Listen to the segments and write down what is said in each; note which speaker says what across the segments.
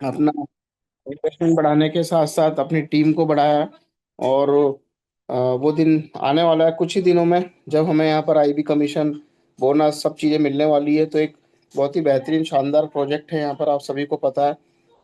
Speaker 1: अपना इन्वेस्टमेंट बढ़ाने के साथ साथ अपनी टीम को बढ़ाया। और वो दिन आने वाला है कुछ ही दिनों में, जब हमें यहाँ पर आईबी कमीशन, बोनस, सब चीज़ें मिलने वाली है। तो एक बहुत ही बेहतरीन शानदार प्रोजेक्ट है यहाँ पर, आप सभी को पता है।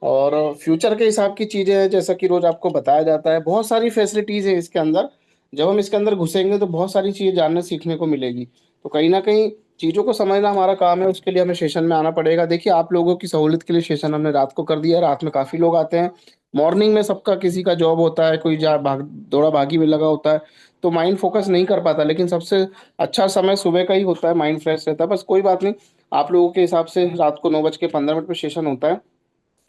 Speaker 1: और फ्यूचर के हिसाब की चीज़ें हैं, जैसा कि रोज आपको बताया जाता है, बहुत सारी फैसिलिटीज़ है इसके अंदर। जब हम इसके अंदर घुसेंगे तो बहुत सारी चीज़ें जानने सीखने को मिलेगी। तो कहीं ना कहीं चीज़ों को समझना हमारा काम है, उसके लिए हमें सेशन में आना पड़ेगा। देखिए, आप लोगों की सहूलियत के लिए सेशन हमने रात को कर दिया है, रात में काफ़ी लोग आते हैं। मॉर्निंग में सबका किसी का जॉब होता है, कोई जा भाग दौड़ा भागी में लगा होता है, तो माइंड फोकस नहीं कर पाता। लेकिन सबसे अच्छा समय सुबह का ही होता है, माइंड फ्रेश रहता है। बस कोई बात नहीं, आप लोगों के हिसाब से रात को 9:15 पे सेशन होता है।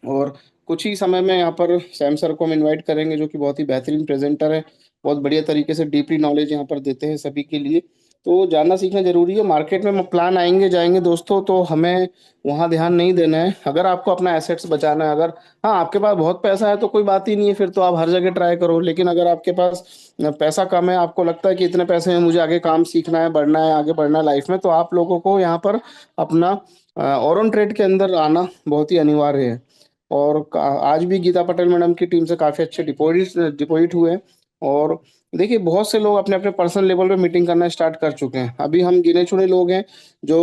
Speaker 1: और कुछ ही समय में यहाँ पर सैम सर को हम इनवाइट करेंगे, जो कि बहुत ही बेहतरीन प्रेजेंटर है। बहुत बढ़िया तरीके से डीपली नॉलेज यहाँ पर देते हैं सभी के लिए। तो जानना सीखना जरूरी है। मार्केट में प्लान आएंगे जाएंगे दोस्तों, तो हमें वहाँ ध्यान नहीं देना है। अगर आपको अपना एसेट्स बचाना है, अगर हाँ आपके पास बहुत पैसा है तो कोई बात ही नहीं है, फिर तो आप हर जगह ट्राई करो। लेकिन अगर आपके पास पैसा कम है, आपको लगता है कि इतने पैसे में मुझे आगे काम सीखना है, बढ़ना है, आगे बढ़ना है लाइफ में, तो आप लोगों को यहाँ पर अपना ऑन ट्रेड के अंदर आना बहुत ही अनिवार्य है। और आज भी गीता पटेल मैडम की टीम से काफ़ी अच्छे डिपॉजिट डिपॉजिट हुए हैं। और देखिए, बहुत से लोग अपने अपने पर्सनल लेवल पे मीटिंग करना स्टार्ट कर चुके हैं। अभी हम गिने चुने लोग हैं जो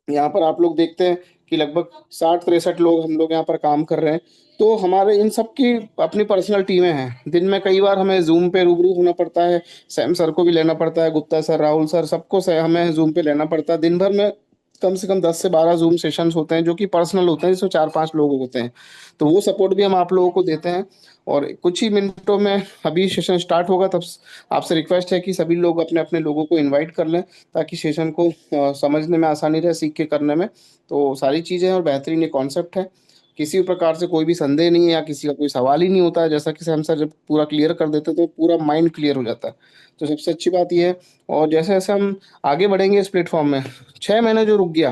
Speaker 1: यहाँ पर, आप लोग देखते हैं कि लगभग 60-63 लोग हम लोग यहाँ पर काम कर रहे हैं। तो हमारे इन सब की अपनी पर्सनल टीमें हैं। दिन में कई बार हमें जूम पे रूबरू होना पड़ता है, सैम सर को भी लेना पड़ता है, गुप्ता सर, राहुल सर, सबको से हमें जूम पे लेना पड़ता है। दिन भर में कम से कम 10 से 12 जूम सेशंस होते हैं, जो कि पर्सनल होते हैं, जिसमें 4-5 लोग होते हैं। तो वो सपोर्ट भी हम आप लोगों को देते हैं। और कुछ ही मिनटों में अभी सेशन स्टार्ट होगा, तब आपसे रिक्वेस्ट है कि सभी लोग अपने अपने लोगों को इनवाइट कर लें, ताकि सेशन को समझने में आसानी रहे, सीख के करने में। तो सारी चीज़ें हैं और बेहतरीन ये कॉन्सेप्ट है। किसी भी प्रकार से कोई भी संदेह नहीं है, या किसी का कोई सवाल ही नहीं होता है। जैसा कि सैम सर जब पूरा क्लियर कर देते हैं, तो पूरा माइंड क्लियर हो जाता है। तो सबसे अच्छी बात यह है। और जैसे जैसे हम आगे बढ़ेंगे इस प्लेटफॉर्म में, 6 महीने जो रुक गया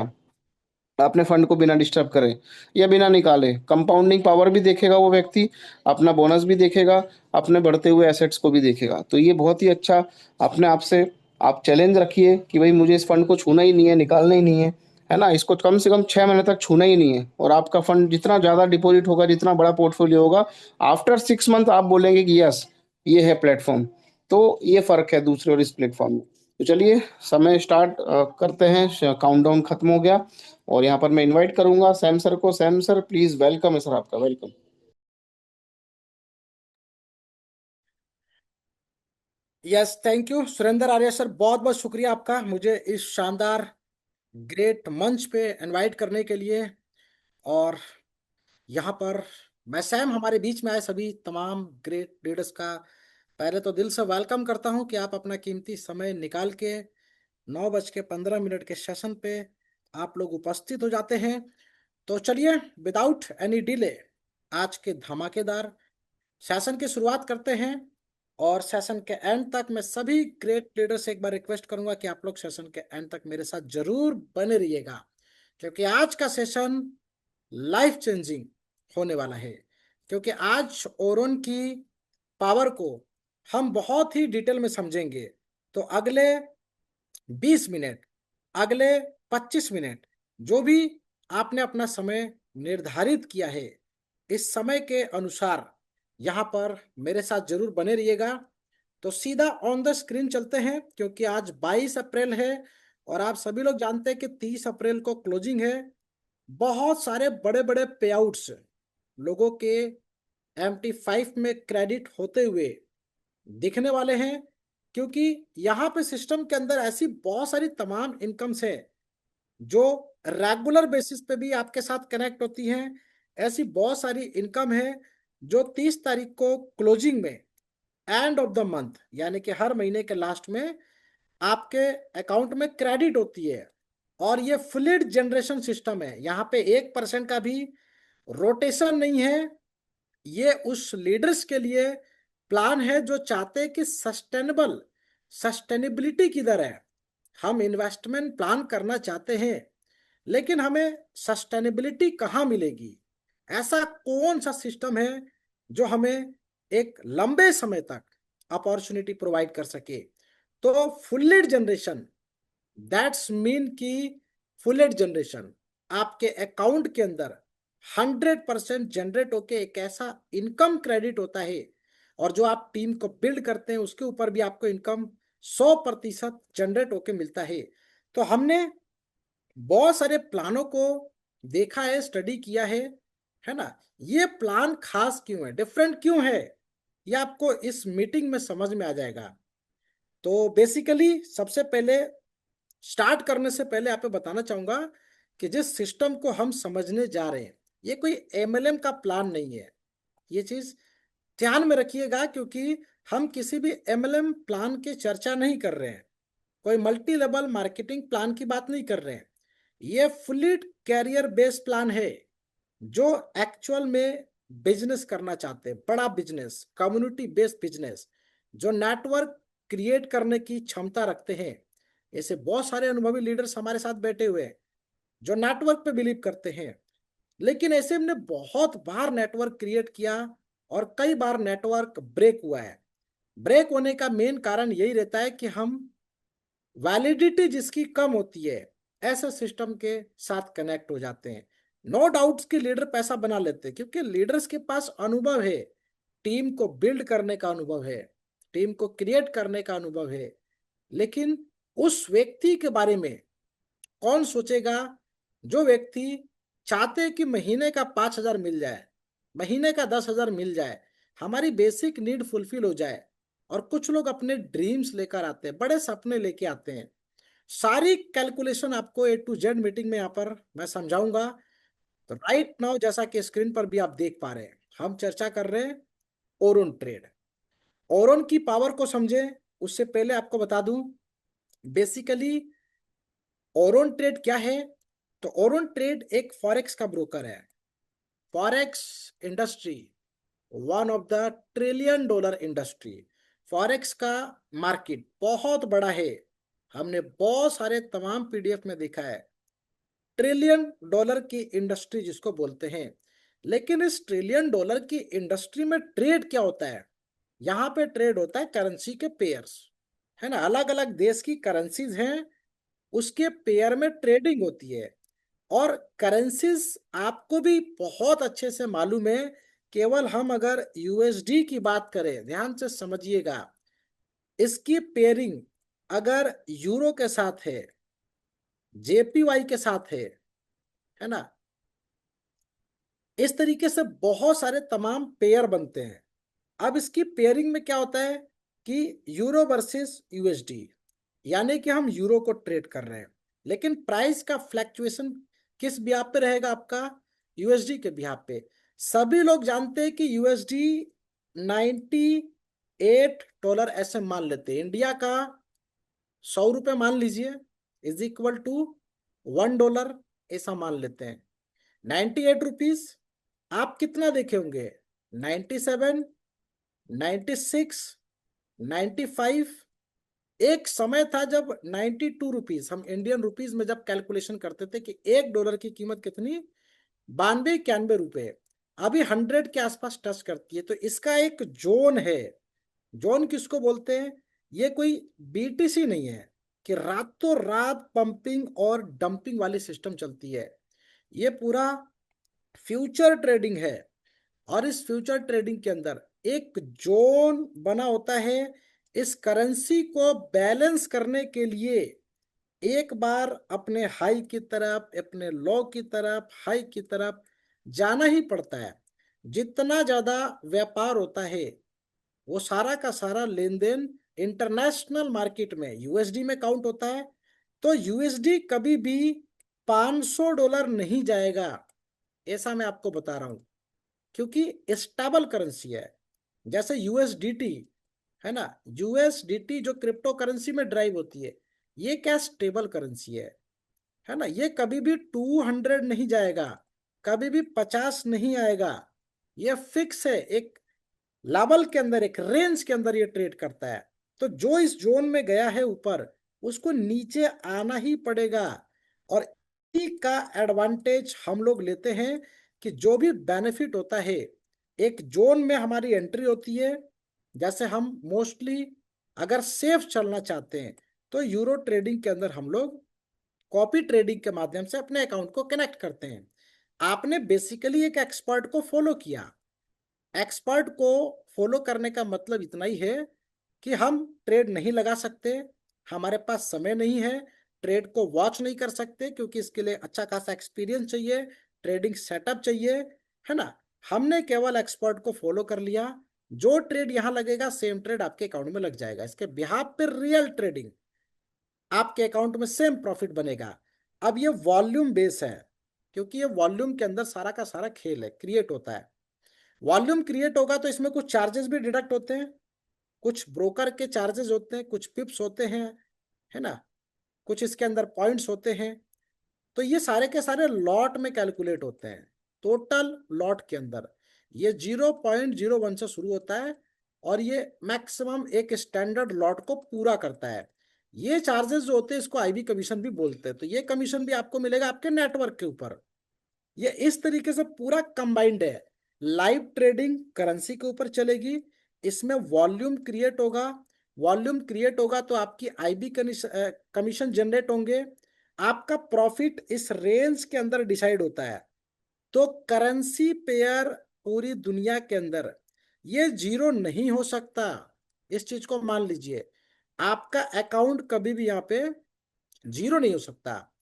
Speaker 1: अपने फंड को बिना डिस्टर्ब करे या बिना निकाले, कंपाउंडिंग पावर भी देखेगा वो व्यक्ति, अपना बोनस भी देखेगा, अपने बढ़ते हुए एसेट्स को भी देखेगा। तो ये बहुत ही अच्छा अपने आप से आप चैलेंज रखिए कि भाई मुझे इस फंड को छूना ही नहीं है, निकालना ही नहीं है ना। इसको कम से कम 6 महीने तक छूना ही नहीं है। और आपका फंड जितना ज़्यादा डिपॉजिट होगा, जितना बड़ा पोर्टफोलियो होगा, आफ्टर 6 मंथ आप बोलेंगे कि यस, ये है प्लेटफॉर्म। तो ये फर्क है दूसरे और इस प्लेटफॉर्म में। तो चलिए, समय स्टार्ट करते हैं। काउंटडाउन खत्म हो गया। और यहाँ पर मैं इनवाइट करूंगा सैम सर को। सैम सर प्लीज, वेलकम है सर, आपका welcome.
Speaker 2: Yes, thank you Surendra Arya sir, बहुत बहुत शुक्रिया आपका मुझे इस शानदार ग्रेट मंच पे इनवाइट करने के लिए। और यहाँ पर मैं सैम, हमारे बीच में आए सभी तमाम ग्रेट लीडर्स का पहले तो दिल से वेलकम करता हूँ कि आप अपना कीमती समय निकाल के 9:15 के सेशन पे आप लोग उपस्थित हो जाते हैं। तो चलिए, विदाउट एनी डिले आज के धमाकेदार सेशन की शुरुआत करते हैं। और सेशन के एंड तक मैं सभी ग्रेट लीडर से एक बार रिक्वेस्ट करूंगा कि आप लोग सेशन के एंड तक मेरे साथ जरूर बने रहिएगा, क्योंकि आज का सेशन लाइफ चेंजिंग होने वाला है। क्योंकि आज ओरोन की पावर को हम बहुत ही डिटेल में समझेंगे। तो अगले 20 मिनट, अगले 25 मिनट, जो भी आपने अपना समय निर्धारित किया है, इस समय के अनुसार यहाँ पर मेरे साथ जरूर बने रहिएगा। तो सीधा ऑन द स्क्रीन चलते हैं, क्योंकि आज 22 अप्रैल है और आप सभी लोग जानते हैं कि 30 अप्रैल को क्लोजिंग है। बहुत सारे बड़े बड़े पे आउट्स लोगों के MT5 में क्रेडिट होते हुए दिखने वाले हैं। क्योंकि यहाँ पे सिस्टम के अंदर ऐसी बहुत सारी तमाम इनकम्स है जो रेगुलर बेसिस पे भी आपके साथ कनेक्ट होती हैं। ऐसी बहुत सारी इनकम है जो 30 तारीख को क्लोजिंग में, एंड ऑफ द मंथ, यानी कि हर महीने के लास्ट में आपके अकाउंट में क्रेडिट होती है। और ये फ्लूइड जनरेशन सिस्टम है, यहाँ पे 1% का भी रोटेशन नहीं है। ये उस लीडर्स के लिए प्लान है जो चाहते हैं कि सस्टेनेबिलिटी किधर है। हम इन्वेस्टमेंट प्लान करना चाहते हैं, लेकिन हमें सस्टेनेबिलिटी कहाँ मिलेगी? ऐसा कौन सा सिस्टम है जो हमें एक लंबे समय तक अपॉर्चुनिटी प्रोवाइड कर सके? तो फुल्लेड जनरेशन, दैट्स मीन की फुल्लेड जनरेशन आपके अकाउंट के अंदर 100% जनरेट होके एक ऐसा इनकम क्रेडिट होता है, और जो आप टीम को बिल्ड करते हैं उसके ऊपर भी आपको इनकम 100% जनरेट होके मिलता है। तो हमने बहुत सारे प्लानों को देखा है, स्टडी किया है ना। ये प्लान खास क्यों है, डिफरेंट क्यों है, ये आपको इस मीटिंग में समझ में आ जाएगा। तो बेसिकली सबसे पहले, स्टार्ट करने से पहले आप पे बताना चाहूंगा कि जिस सिस्टम को हम समझने जा रहे हैं, ये कोई एमएलएम का प्लान नहीं है। ये चीज ध्यान में रखिएगा, क्योंकि हम किसी भी एमएलएम प्लान की चर्चा नहीं कर रहे हैं, कोई मल्टी लेवल मार्केटिंग प्लान की बात नहीं कर रहे हैं। ये फुली कैरियर बेस्ड प्लान है, जो एक्चुअल में बिजनेस करना चाहते हैं, बड़ा बिजनेस, कम्युनिटी बेस्ड बिजनेस, जो नेटवर्क क्रिएट करने की क्षमता रखते हैं। ऐसे बहुत सारे अनुभवी लीडर्स हमारे साथ बैठे हुए हैं जो नेटवर्क पे बिलीव करते हैं, लेकिन ऐसे हमने बहुत बार नेटवर्क क्रिएट किया और कई बार नेटवर्क ब्रेक हुआ है। ब्रेक होने का मेन कारण यही रहता है कि हम वैलिडिटी जिसकी कम होती है, ऐसे सिस्टम के साथ कनेक्ट हो जाते हैं। नो डाउट्स कि लीडर पैसा बना लेते हैं, क्योंकि लीडर्स के पास अनुभव है, टीम को बिल्ड करने का अनुभव है, टीम को क्रिएट करने का अनुभव है। लेकिन उस व्यक्ति के बारे में कौन सोचेगा जो व्यक्ति चाहते कि महीने का 5,000 मिल जाए, महीने का 10,000 मिल जाए, हमारी बेसिक नीड फुलफिल हो जाए। और कुछ लोग अपने ड्रीम्स लेकर आते हैं, बड़े सपने लेके आते हैं। सारी कैलकुलेशन आपको A to Z मीटिंग में यहाँ पर मैं समझाऊंगा। तो राइट नाउ, जैसा कि स्क्रीन पर भी आप देख पा रहे हैं, हम चर्चा कर रहे हैं ओरोन ट्रेड। ओरोन की पावर को समझे उससे पहले आपको बता दूं, बेसिकली ओरोन ट्रेड क्या है। तो ओरोन ट्रेड एक फॉरेक्स का ब्रोकर है। Forex industry one of the $1 trillion industry. Forex का मार्केट बहुत बड़ा है, हमने बहुत सारे तमाम पीडीएफ में देखा है। $1 ट्रिलियन की इंडस्ट्री जिसको बोलते हैं। लेकिन इस $1 ट्रिलियन की इंडस्ट्री में ट्रेड क्या होता है? यहाँ पे ट्रेड होता है करेंसी के पेयर्स, है ना। अलग अलग देश की करेंसीज हैं, उसके पेयर में ट्रेडिंग होती है। और करेंसीज आपको भी बहुत अच्छे से मालूम है। केवल हम अगर यूएसडी की बात करें, ध्यान से समझिएगा, इसकी पेयरिंग अगर यूरो के साथ है, जेपीवाई के साथ है ना, इस तरीके से बहुत सारे तमाम पेयर बनते हैं। अब इसकी पेयरिंग में क्या होता है कि यूरो वर्सेस यूएसडी, यानी कि हम यूरो को ट्रेड कर रहे हैं, लेकिन प्राइस का फ्लैक्चुएशन किस बिहाफ पे रहेगा आपका? यूएसडी के बिहाफ पे। सभी लोग जानते हैं कि यूएसडी $98 ऐसे मान लेते हैं। इंडिया का 100 रुपये मान लीजिए इज इक्वल टू $1, ऐसा मान लेते हैं। 98 रुपीज आप कितना देखे होंगे? 97, 96, 95। एक समय था जब 92 रुपीज, हम इंडियन रुपीज में जब कैलकुलेशन करते थे कि $1 की कीमत कितनी, 92-91 रुपए। अभी 100 के आसपास टच करती है। तो इसका एक जोन है। जोन किसको बोलते हैं? ये कोई बीटीसी नहीं है कि रातों रात पंपिंग और डंपिंग वाली सिस्टम चलती है। ये पूरा फ्यूचर ट्रेडिंग है। और इस फ्यूचर ट्रेडिंग के अंदर एक जोन बना होता है। इस करेंसी को बैलेंस करने के लिए एक बार अपने हाई की तरफ, अपने लो की तरफ, हाई की तरफ जाना ही पड़ता है। जितना ज्यादा व्यापार होता है, वो सारा का सारा लेन देन इंटरनेशनल मार्केट में यूएसडी में काउंट होता है। तो यूएसडी कभी भी $500 नहीं जाएगा, ऐसा मैं आपको बता रहा हूं, क्योंकि स्टेबल करेंसी है। जैसे यूएसडीटी है ना, यूएसडीटी जो क्रिप्टो करेंसी में ड्राइव होती है, ये क्या स्टेबल करेंसी है ना। ये कभी भी 200 नहीं जाएगा, कभी भी 50 नहीं आएगा। ये फिक्स है, एक लेवल के अंदर, एक रेंज के अंदर ये ट्रेड करता है। तो जो इस जोन में गया है ऊपर, उसको नीचे आना ही पड़ेगा। और इसी का एडवांटेज हम लोग लेते हैं कि जो भी बेनिफिट होता है, एक जोन में हमारी एंट्री होती है। जैसे हम मोस्टली अगर सेफ चलना चाहते हैं, तो यूरो ट्रेडिंग के अंदर हम लोग कॉपी ट्रेडिंग के माध्यम से अपने अकाउंट को कनेक्ट करते हैं। आपने बेसिकली एक एक्सपर्ट को फॉलो किया। एक्सपर्ट को फॉलो करने का मतलब इतना ही है कि हम ट्रेड नहीं लगा सकते, हमारे पास समय नहीं है, ट्रेड को वॉच नहीं कर सकते क्योंकि इसके लिए अच्छा खासा एक्सपीरियंस चाहिए, ट्रेडिंग सेटअप चाहिए, है ना। हमने केवल एक्सपर्ट को फॉलो कर लिया, जो ट्रेड यहां लगेगा सेम ट्रेड आपके अकाउंट में लग जाएगा। इसके बिहाफ पे रियल ट्रेडिंग आपके अकाउंट में सेम प्रॉफिट बनेगा। अब ये वॉल्यूम बेस है, क्योंकि ये वॉल्यूम के अंदर सारा का सारा खेल है, क्रिएट होता है। वॉल्यूम क्रिएट होगा तो इसमें कुछ चार्जेस भी डिडक्ट होते हैं, कुछ ब्रोकर के चार्जेस होते हैं, कुछ पिप्स होते हैं, है ना, कुछ इसके अंदर पॉइंट्स होते हैं। तो ये सारे के सारे लॉट में कैलकुलेट होते हैं। टोटल लॉट के अंदर ये 0.01 से शुरू होता है और ये मैक्सिमम एक स्टैंडर्ड लॉट को पूरा करता है। ये चार्जेस जो होते हैं इसको आईबी कमीशन भी बोलते हैं। तो ये कमीशन भी आपको मिलेगा आपके नेटवर्क के ऊपर। ये इस तरीके से पूरा कंबाइंड है। लाइव ट्रेडिंग करेंसी के ऊपर चलेगी, इसमें वॉल्यूम क्रिएट होगा, वॉल्यूम क्रिएट होगा तो आपकी आईबी कमीशन जनरेट होंगे, आपका प्रॉफिट इस रेंज के अंदर डिसाइड होता है। तो करेंसी पेयर पूरी दुनिया के अंदर ये जीरो नहीं हो सकता, इस चीज को मान लीजिए। आपका अकाउंट कभी भी यहाँ पे जीरो नहीं हो सकता।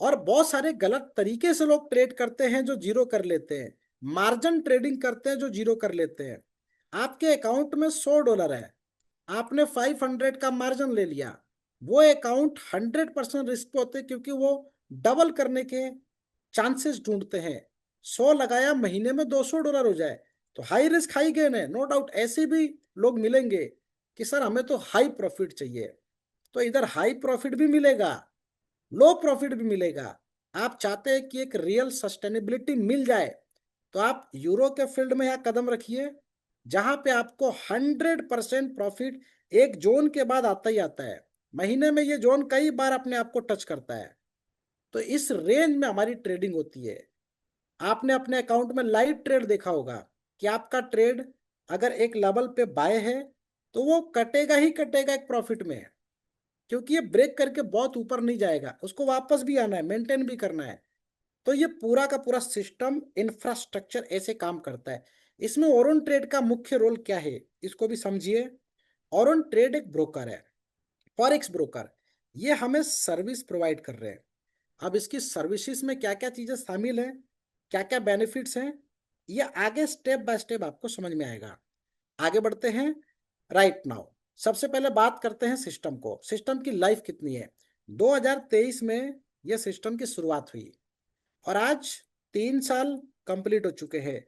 Speaker 2: और बहुत सारे गलत तरीके से लोग ट्रेड करते हैं जो जीरो कर लेते हैं, मार्जिन ट्रेडिंग करते हैं जो जीरो कर लेते हैं। आपके अकाउंट में $100 है, आपने 500 का मार्जिन ले लिया, वो अकाउंट 100% रिस्क पे होते हैं क्योंकि वो डबल करने के चांसेस ढूंढते हैं। 100 लगाया, महीने में $200 हो जाए तो हाई रिस्क हाई गेन है, नो डाउट। ऐसे भी लोग मिलेंगे कि सर हमें तो हाई प्रॉफिट चाहिए, तो इधर हाई प्रॉफिट भी मिलेगा, लो प्रॉफिट भी मिलेगा। आप चाहते हैं कि एक रियल सस्टेनेबिलिटी मिल जाए, तो आप यूरो के फील्ड में यहाँ कदम रखिए, जहां पे आपको 100% प्रॉफिट एक जोन के बाद आता ही आता है। महीने में ये जोन कई बार अपने आप को टच करता है। तो इस रेंज में हमारी ट्रेडिंग होती है। आपने अपने अकाउंट में लाइव ट्रेड देखा होगा कि आपका ट्रेड अगर एक लेवल पे बाय है तो वो कटेगा ही कटेगा एक प्रॉफिट में, क्योंकि ये ब्रेक करके बहुत ऊपर नहीं जाएगा, उसको वापस भी आना है, मेंटेन भी करना है। तो ये पूरा का पूरा सिस्टम इंफ्रास्ट्रक्चर ऐसे काम करता है। इसमें ओरोन ट्रेड का मुख्य रोल क्या है इसको भी समझिए। ओरोन ट्रेड एक ब्रोकर है, फॉरेक्स ब्रोकर। ये हमें सर्विस प्रोवाइड कर रहे हैं। अब इसकी सर्विसेज में क्या क्या चीजें शामिल हैं, क्या क्या बेनिफिट्स हैं, ये आगे स्टेप बाय स्टेप आपको समझ में आएगा। आगे बढ़ते हैं। राइट नाउ सबसे पहले बात करते हैं सिस्टम को, सिस्टम की लाइफ कितनी है। 2023 में यह सिस्टम की शुरुआत हुई और आज 3 साल कंप्लीट हो चुके हैं।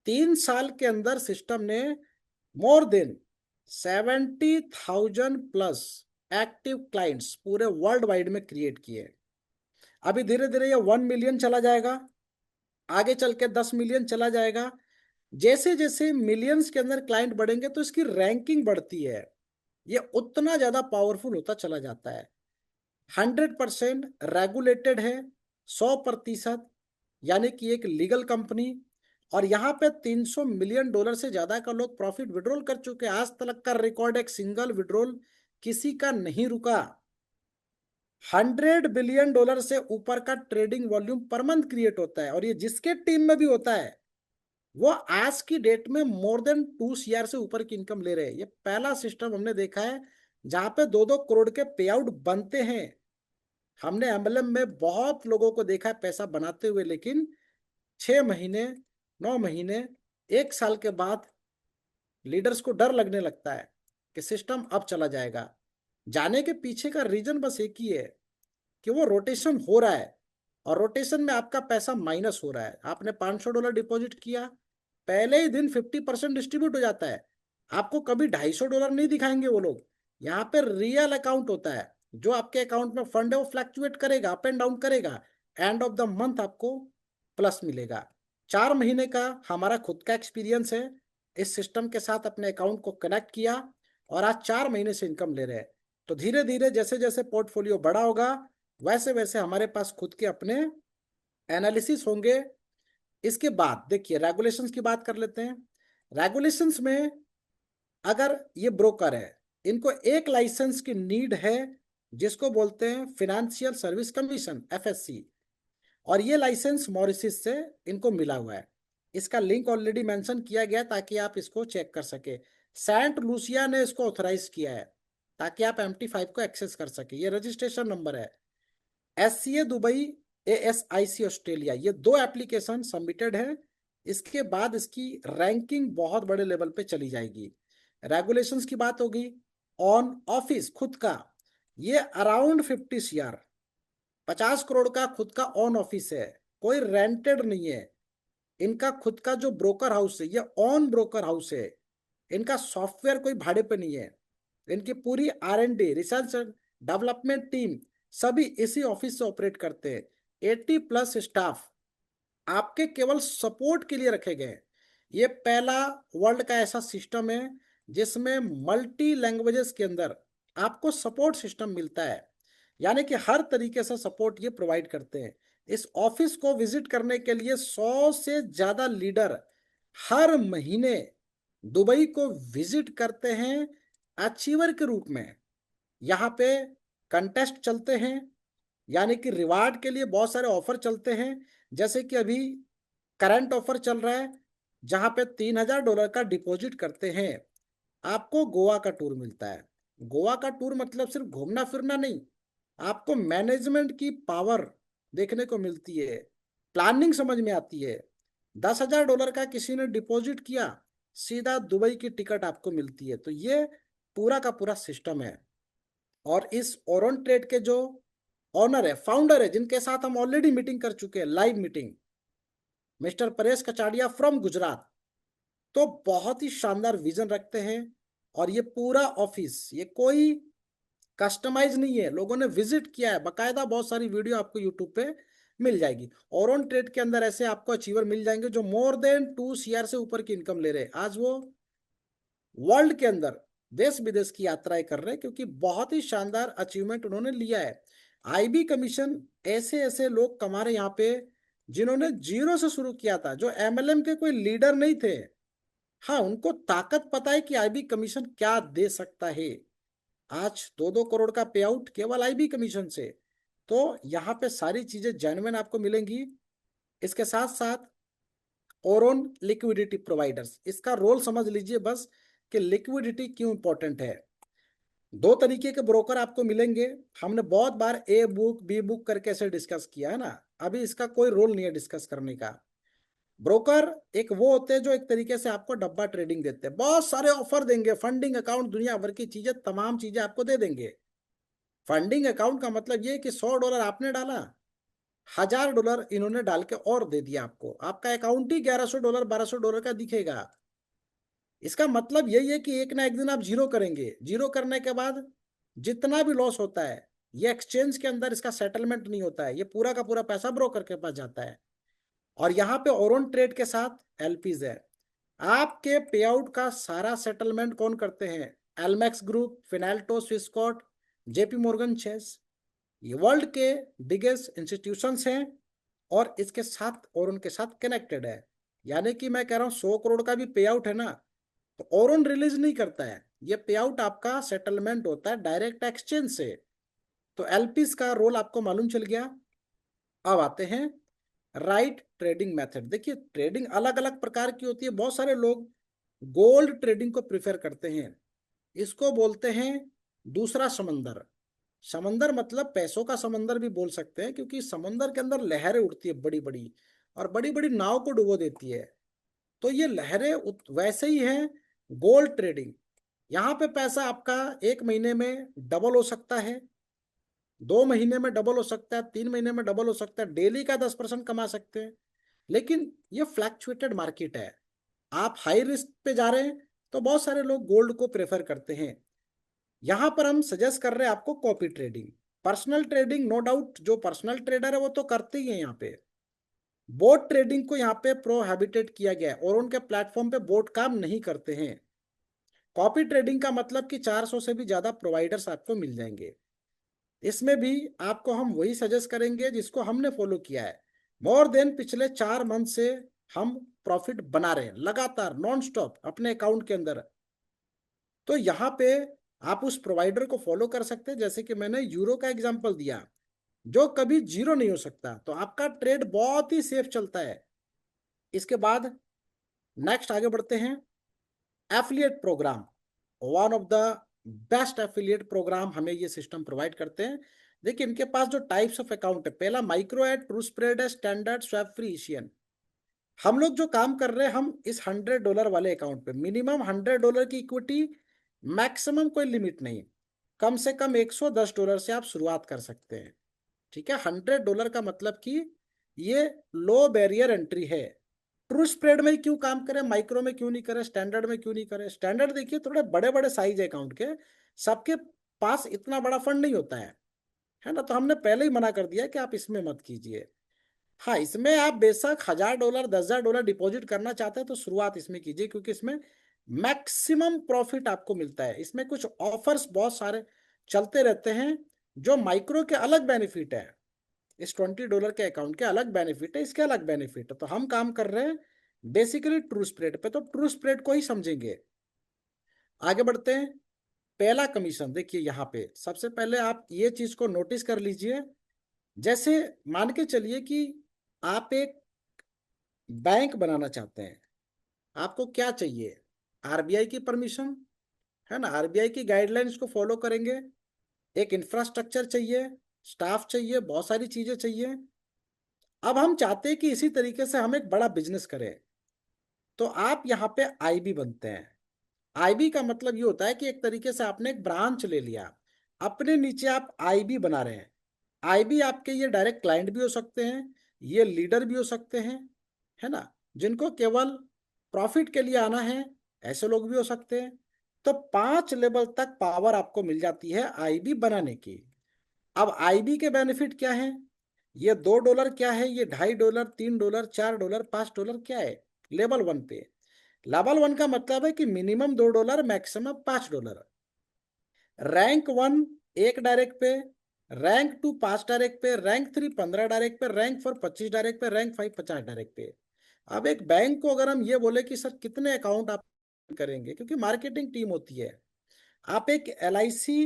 Speaker 2: 3 साल के अंदर सिस्टम ने मोर देन 70,000+ एक्टिव क्लाइंट्स पूरे वर्ल्ड वाइड में क्रिएट किए। अभी धीरे धीरे ये 1 मिलियन चला जाएगा, आगे चल के 10 मिलियन चला जाएगा। जैसे जैसे मिलियंस के अंदर क्लाइंट बढ़ेंगे तो इसकी रैंकिंग बढ़ती है, ये उतना ज्यादा पावरफुल होता चला जाता है। 100% रेगुलेटेड है, 100%, यानी कि एक लीगल कंपनी। और यहाँ पे $300 मिलियन से ज्यादा का लोग प्रॉफिट विड्रॉल कर चुके हैं। आज तक का रिकॉर्ड एक सिंगल विड्रॉल किसी का नहीं रुका। $100 बिलियन से ऊपर का trading volume per month create होता है, और ये जिसके टीम में भी होता है वो आज की डेट में मोर देन 2 CR से ऊपर की इनकम ले रहे हैं। ये पहला सिस्टम हमने देखा है जहां पे 2-2 करोड़ के पे आउट बनते हैं। हमने एमएलएम में बहुत लोगों को देखा है पैसा बनाते हुए, लेकिन 6 महीने, 9 महीने, 1 साल के बाद लीडर्स को डर लगने लगता है कि सिस्टम अब चला जाएगा। जाने के पीछे का रीजन बस एक ही है कि वो रोटेशन हो रहा है, और रोटेशन में आपका पैसा माइनस हो रहा है। आपने $500 डिपॉजिट किया, पहले ही दिन 50% डिस्ट्रीब्यूट हो जाता है। आपको कभी $250 नहीं दिखाएंगे वो लोग। यहाँ पे रियल अकाउंट होता है, जो आपके अकाउंट में फंड है वो फ्लैक्चुएट करेगा, अप एंड डाउन करेगा, एंड ऑफ द मंथ आपको प्लस मिलेगा। 4 महीने का हमारा खुद का एक्सपीरियंस है, इस सिस्टम के साथ अपने अकाउंट को कनेक्ट किया और आज 4 महीने से इनकम ले रहे हैं। तो धीरे धीरे जैसे जैसे पोर्टफोलियो बड़ा होगा वैसे वैसे हमारे पास खुद के अपने एनालिसिस होंगे। इसके बाद देखिए रेगुलेशंस की बात कर लेते हैं। रेगुलेशंस में अगर ये ब्रोकर है, इनको एक लाइसेंस की नीड है जिसको बोलते हैं फिनेंशियल सर्विस कमीशन, FSC। और ये लाइसेंस मॉरिशस से इनको मिला हुआ है। इसका लिंक ऑलरेडी मेंशन किया गया ताकि आप इसको चेक कर सके। सेंट लूसिया ने इसको ऑथराइज किया है ताकि आप MT5 को एक्सेस कर सके। ये रजिस्ट्रेशन नंबर है। SCA दुबई, ASIC ऑस्ट्रेलिया, ये दो एप्लीकेशन सबमिटेड है। इसके बाद इसकी रैंकिंग बहुत बड़े लेवल पे चली जाएगी। रेगुलेशंस की बात होगी। ऑन ऑफिस खुद का, ये अराउंड 50 CR, 50 करोड़ का खुद का ऑन ऑफिस है, कोई रेंटेड नहीं है। इनका खुद का जो ब्रोकर हाउस है, ये ऑन ब्रोकर हाउस है। इनका सॉफ्टवेयर कोई भाड़े पे नहीं है। इनकी पूरी R&D, रिसर्च डेवलपमेंट टीम, सभी इसी ऑफिस से ऑपरेट करते हैं। 80+ स्टाफ आपके केवल सपोर्ट के लिए रखे गए हैं। ये पहला वर्ल्ड का ऐसा सिस्टम है जिसमें मल्टी लैंग्वेजेस के अंदर आपको सपोर्ट सिस्टम मिलता है, यानी कि हर तरीके से सपोर्ट ये प्रोवाइड करते हैं। इस ऑफिस को विजिट करने के लिए 100 से ज्यादा लीडर हर महीने दुबई को विजिट करते हैं अचीवर के रूप में। यहाँ पे कंटेस्ट चलते हैं, यानी कि रिवार्ड के लिए बहुत सारे ऑफर चलते हैं। जैसे कि अभी करंट ऑफर चल रहा है जहां पे $3000 का डिपॉजिट करते हैं, आपको गोवा का टूर मिलता है। गोवा का टूर मतलब सिर्फ घूमना फिरना नहीं, आपको मैनेजमेंट की पावर देखने को मिलती है, प्लानिंग समझ में आती है। $10,000 का किसी ने डिपॉजिट किया, सीधा दुबई की टिकट आपको मिलती है। तो ये पूरा का पूरा सिस्टम है। और इस ओरोन ट्रेड के जो ऑनर है, फाउंडर है, जिनके साथ हम ऑलरेडी मीटिंग कर चुके हैं, live meeting, mister Paresh Kachadiya from Gujarat, तो बहुत ही शानदार विजन रखते हैं। और ये पूरा ऑफिस, ये कोई कस्टमाइज नहीं है, लोगों ने विजिट किया है बकायदा। बहुत सारी वीडियो आपको यूट्यूब पे मिल जाएगी। और ऑन ट्रेड के अंदर ऐसे आपको अचीवर मिल जाएंगे जो मोर देन 2 CR से ऊपर की इनकम ले रहे हैं। आज वो वर्ल्ड के अंदर देश विदेश की यात्राएं कर रहे हैं क्योंकि बहुत ही शानदार अचीवमेंट उन्होंने लिया है। IB कमीशन ऐसे ऐसे लोग कमा रहे यहाँ पे जिन्होंने जीरो से शुरू किया था, जो MLM के कोई लीडर नहीं थे। हाँ, उनको ताकत पता है कि IB कमीशन क्या दे सकता है। आज 2-2 करोड़ का पे आउट केवल IB कमीशन से। तो यहाँ पे सारी चीजें जेन्युइन आपको मिलेंगी। इसके साथ साथ ओरोन लिक्विडिटी प्रोवाइडर्स, इसका रोल समझ लीजिए बस कि लिक्विडिटी क्यों इंपॉर्टेंट है। दो तरीके के ब्रोकर आपको मिलेंगे। हमने बहुत बार A बुक B बुक करके ऐसे डिस्कस किया है ना, अभी इसका कोई रोल नहीं है डिस्कस करने का। ब्रोकर एक वो होते हैं जो एक तरीके से आपको डब्बा ट्रेडिंग देते हैं, बहुत सारे ऑफर देंगे, फंडिंग अकाउंट, दुनिया भर की चीजें, तमाम चीजें आपको दे देंगे। फंडिंग अकाउंट का मतलब ये कि $100 आपने डाला, $1000 इन्होंने डाल के और दे दिया आपको, आपका अकाउंट ही $1100 $1200 का दिखेगा। इसका मतलब यही है कि एक ना एक दिन आप जीरो करेंगे। जीरो करने के बाद जितना भी लॉस होता है, ये एक्सचेंज के अंदर इसका सेटलमेंट नहीं होता है, ये पूरा का पूरा पैसा ब्रोकर के पास जाता है। और यहाँ पे ओरोन ट्रेड के साथ LPs है। आपके पे आउट का सारा सेटलमेंट कौन करते हैं? एलमैक्स ग्रुप, फिनाल्टो, स्विस्कॉट, JP मोर्गन चेस, ये वर्ल्ड के बिगेस्ट इंस्टीट्यूशंस हैं और इसके साथ और उनके साथ कनेक्टेड है। यानी कि मैं कह रहा हूँ 100 करोड़ का भी पे आउट है ना, तो ओरोन रिलीज नहीं करता है, ये पे आउट आपका सेटलमेंट होता है डायरेक्ट एक्सचेंज से। तो LPs का रोल आपको मालूम चल गया। अब आते हैं राइट ट्रेडिंग मेथड। देखिए, ट्रेडिंग अलग अलग प्रकार की होती है। बहुत सारे लोग गोल्ड ट्रेडिंग को प्रिफर करते हैं, इसको बोलते हैं दूसरा समंदर। समंदर मतलब पैसों का समंदर भी बोल सकते हैं, क्योंकि समंदर के अंदर लहरें उठती है बड़ी बड़ी, और बड़ी बड़ी नाव को डुबो देती है। तो ये लहरें वैसे ही हैं गोल्ड ट्रेडिंग। यहाँ पे पैसा आपका 1 महीने में डबल हो सकता है, 2 महीने में डबल हो सकता है, 3 महीने में डबल हो सकता है, डेली का 10% कमा सकते हैं। लेकिन ये फ्लैक्चुएटेड मार्केट है, आप हाई रिस्क पे जा रहे हैं, तो बहुत सारे लोग गोल्ड को प्रेफर करते हैं। यहां पर हम सजेस्ट कर रहे हैं आपको copy trading, personal trading. No doubt जो पर्सनल ट्रेडर है वो तो करते ही है। यहाँ पे बोट ट्रेडिंग को यहाँ पे प्रोहिबिटेड किया गया है और उनके प्लेटफॉर्म पे बोट काम नहीं करते हैं। कॉपी ट्रेडिंग का मतलब कि 400 से भी ज्यादा प्रोवाइडर्स आपको मिल जाएंगे। इसमें भी आपको हम वही सजेस्ट करेंगे जिसको हमने फॉलो किया है। मोर देन पिछले 4 मंथ से हम प्रॉफिट बना रहे हैं लगातार नॉन स्टॉप अपने अकाउंट के अंदर। तो यहाँ पे आप उस प्रोवाइडर को फॉलो कर सकते हैं, जैसे कि मैंने यूरो का एग्जांपल दिया। जो कभी जीरो नहीं हो सकता, तो आपका ट्रेड बहुत ही सेफ चलता है। इसके बाद नेक्स्ट आगे बढ़ते हैं। Affiliate program, one of the best affiliate program हमें ये सिस्टम प्रोवाइड करते हैं। देखिए इनके पास जो टाइप्स ऑफ अकाउंट है, पहला माइक्रो है, ट्रू स्प्रेड है, स्टैंडर्ड, स्वैप फ्री, एशियन। हम लोग जो काम कर रहे हैं, हम इस $100 वाले अकाउंट पे मिनिमम $100 की इक्विटी, मैक्सिमम कोई लिमिट नहीं, कम से कम $110 से आप शुरुआत कर सकते हैं। ठीक है, $100 का मतलब कि ये लो बैरियर एंट्री है। ट्रू स्प्रेड में ही क्यों काम करें, माइक्रो में क्यों नहीं करें, स्टैंडर्ड में क्यों नहीं करें? स्टैंडर्ड देखिए थोड़े बड़े बड़े साइज है अकाउंट के, सबके पास इतना बड़ा फंड नहीं होता है ना, तो हमने पहले ही मना कर दिया कि आप इसमें मत कीजिए। हाँ, इसमें आप बेशक $1000 $10,000 डिपॉजिट करना चाहते हैं तो शुरुआत इसमें कीजिए, क्योंकि इसमें मैक्सिमम प्रॉफिट आपको मिलता है। इसमें कुछ ऑफर्स बहुत सारे चलते रहते हैं, जो माइक्रो के अलग बेनिफिट है। इस $20 के अकाउंट के अलग बेनिफिट है, इसके अलग बेनिफिट है। तो हम काम कर रहे हैं बेसिकली ट्रू स्प्रेड पे, तो ट्रू स्प्रेड को ही समझेंगे। आगे बढ़ते हैं। पहला कमीशन देखिए, यहाँ पे सबसे पहले आप ये चीज को नोटिस कर लीजिए। जैसे मान के चलिए कि आप एक बैंक बनाना चाहते हैं, आपको क्या चाहिए? आरबीआई की परमिशन, है ना, आरबीआई की गाइडलाइंस को फॉलो करेंगे। एक इंफ्रास्ट्रक्चर चाहिए, स्टाफ चाहिए, बहुत सारी चीजें चाहिए। अब हम चाहते हैं कि इसी तरीके से हम एक बड़ा बिजनेस करें, तो आप यहाँ पे आईबी बनते हैं। आईबी का मतलब ये होता है कि एक तरीके से आपने एक ब्रांच ले लिया, अपने नीचे आप आईबी बना रहे हैं। आईबी आपके ये डायरेक्ट क्लाइंट भी हो सकते हैं, ये लीडर भी हो सकते हैं, है ना, जिनको केवल प्रॉफिट के लिए आना है, ऐसे लोग भी हो सकते हैं। तो 5 लेवल तक पावर आपको मिल जाती है आईबी बनाने की। अब आईबी के बेनिफिट क्या है? ये $2 क्या है, ये $2.5, $3, $4, $5 क्या है लेवल वन पे? लेवल वन का मतलब है कि minimum $2, maximum $5। Rank one 1 direct पे, रैंक टू 5 डायरेक्ट पे, रैंक थ्री 15 डायरेक्ट पे, रैंक फोर 25 डायरेक्ट पे, रैंक फाइव 50 डायरेक्ट पे। अब एक बैंक को अगर हम ये बोले कि सर कितने अकाउंट आप करेंगे, क्योंकि मार्केटिंग टीम होती है, आप एक एलआईसी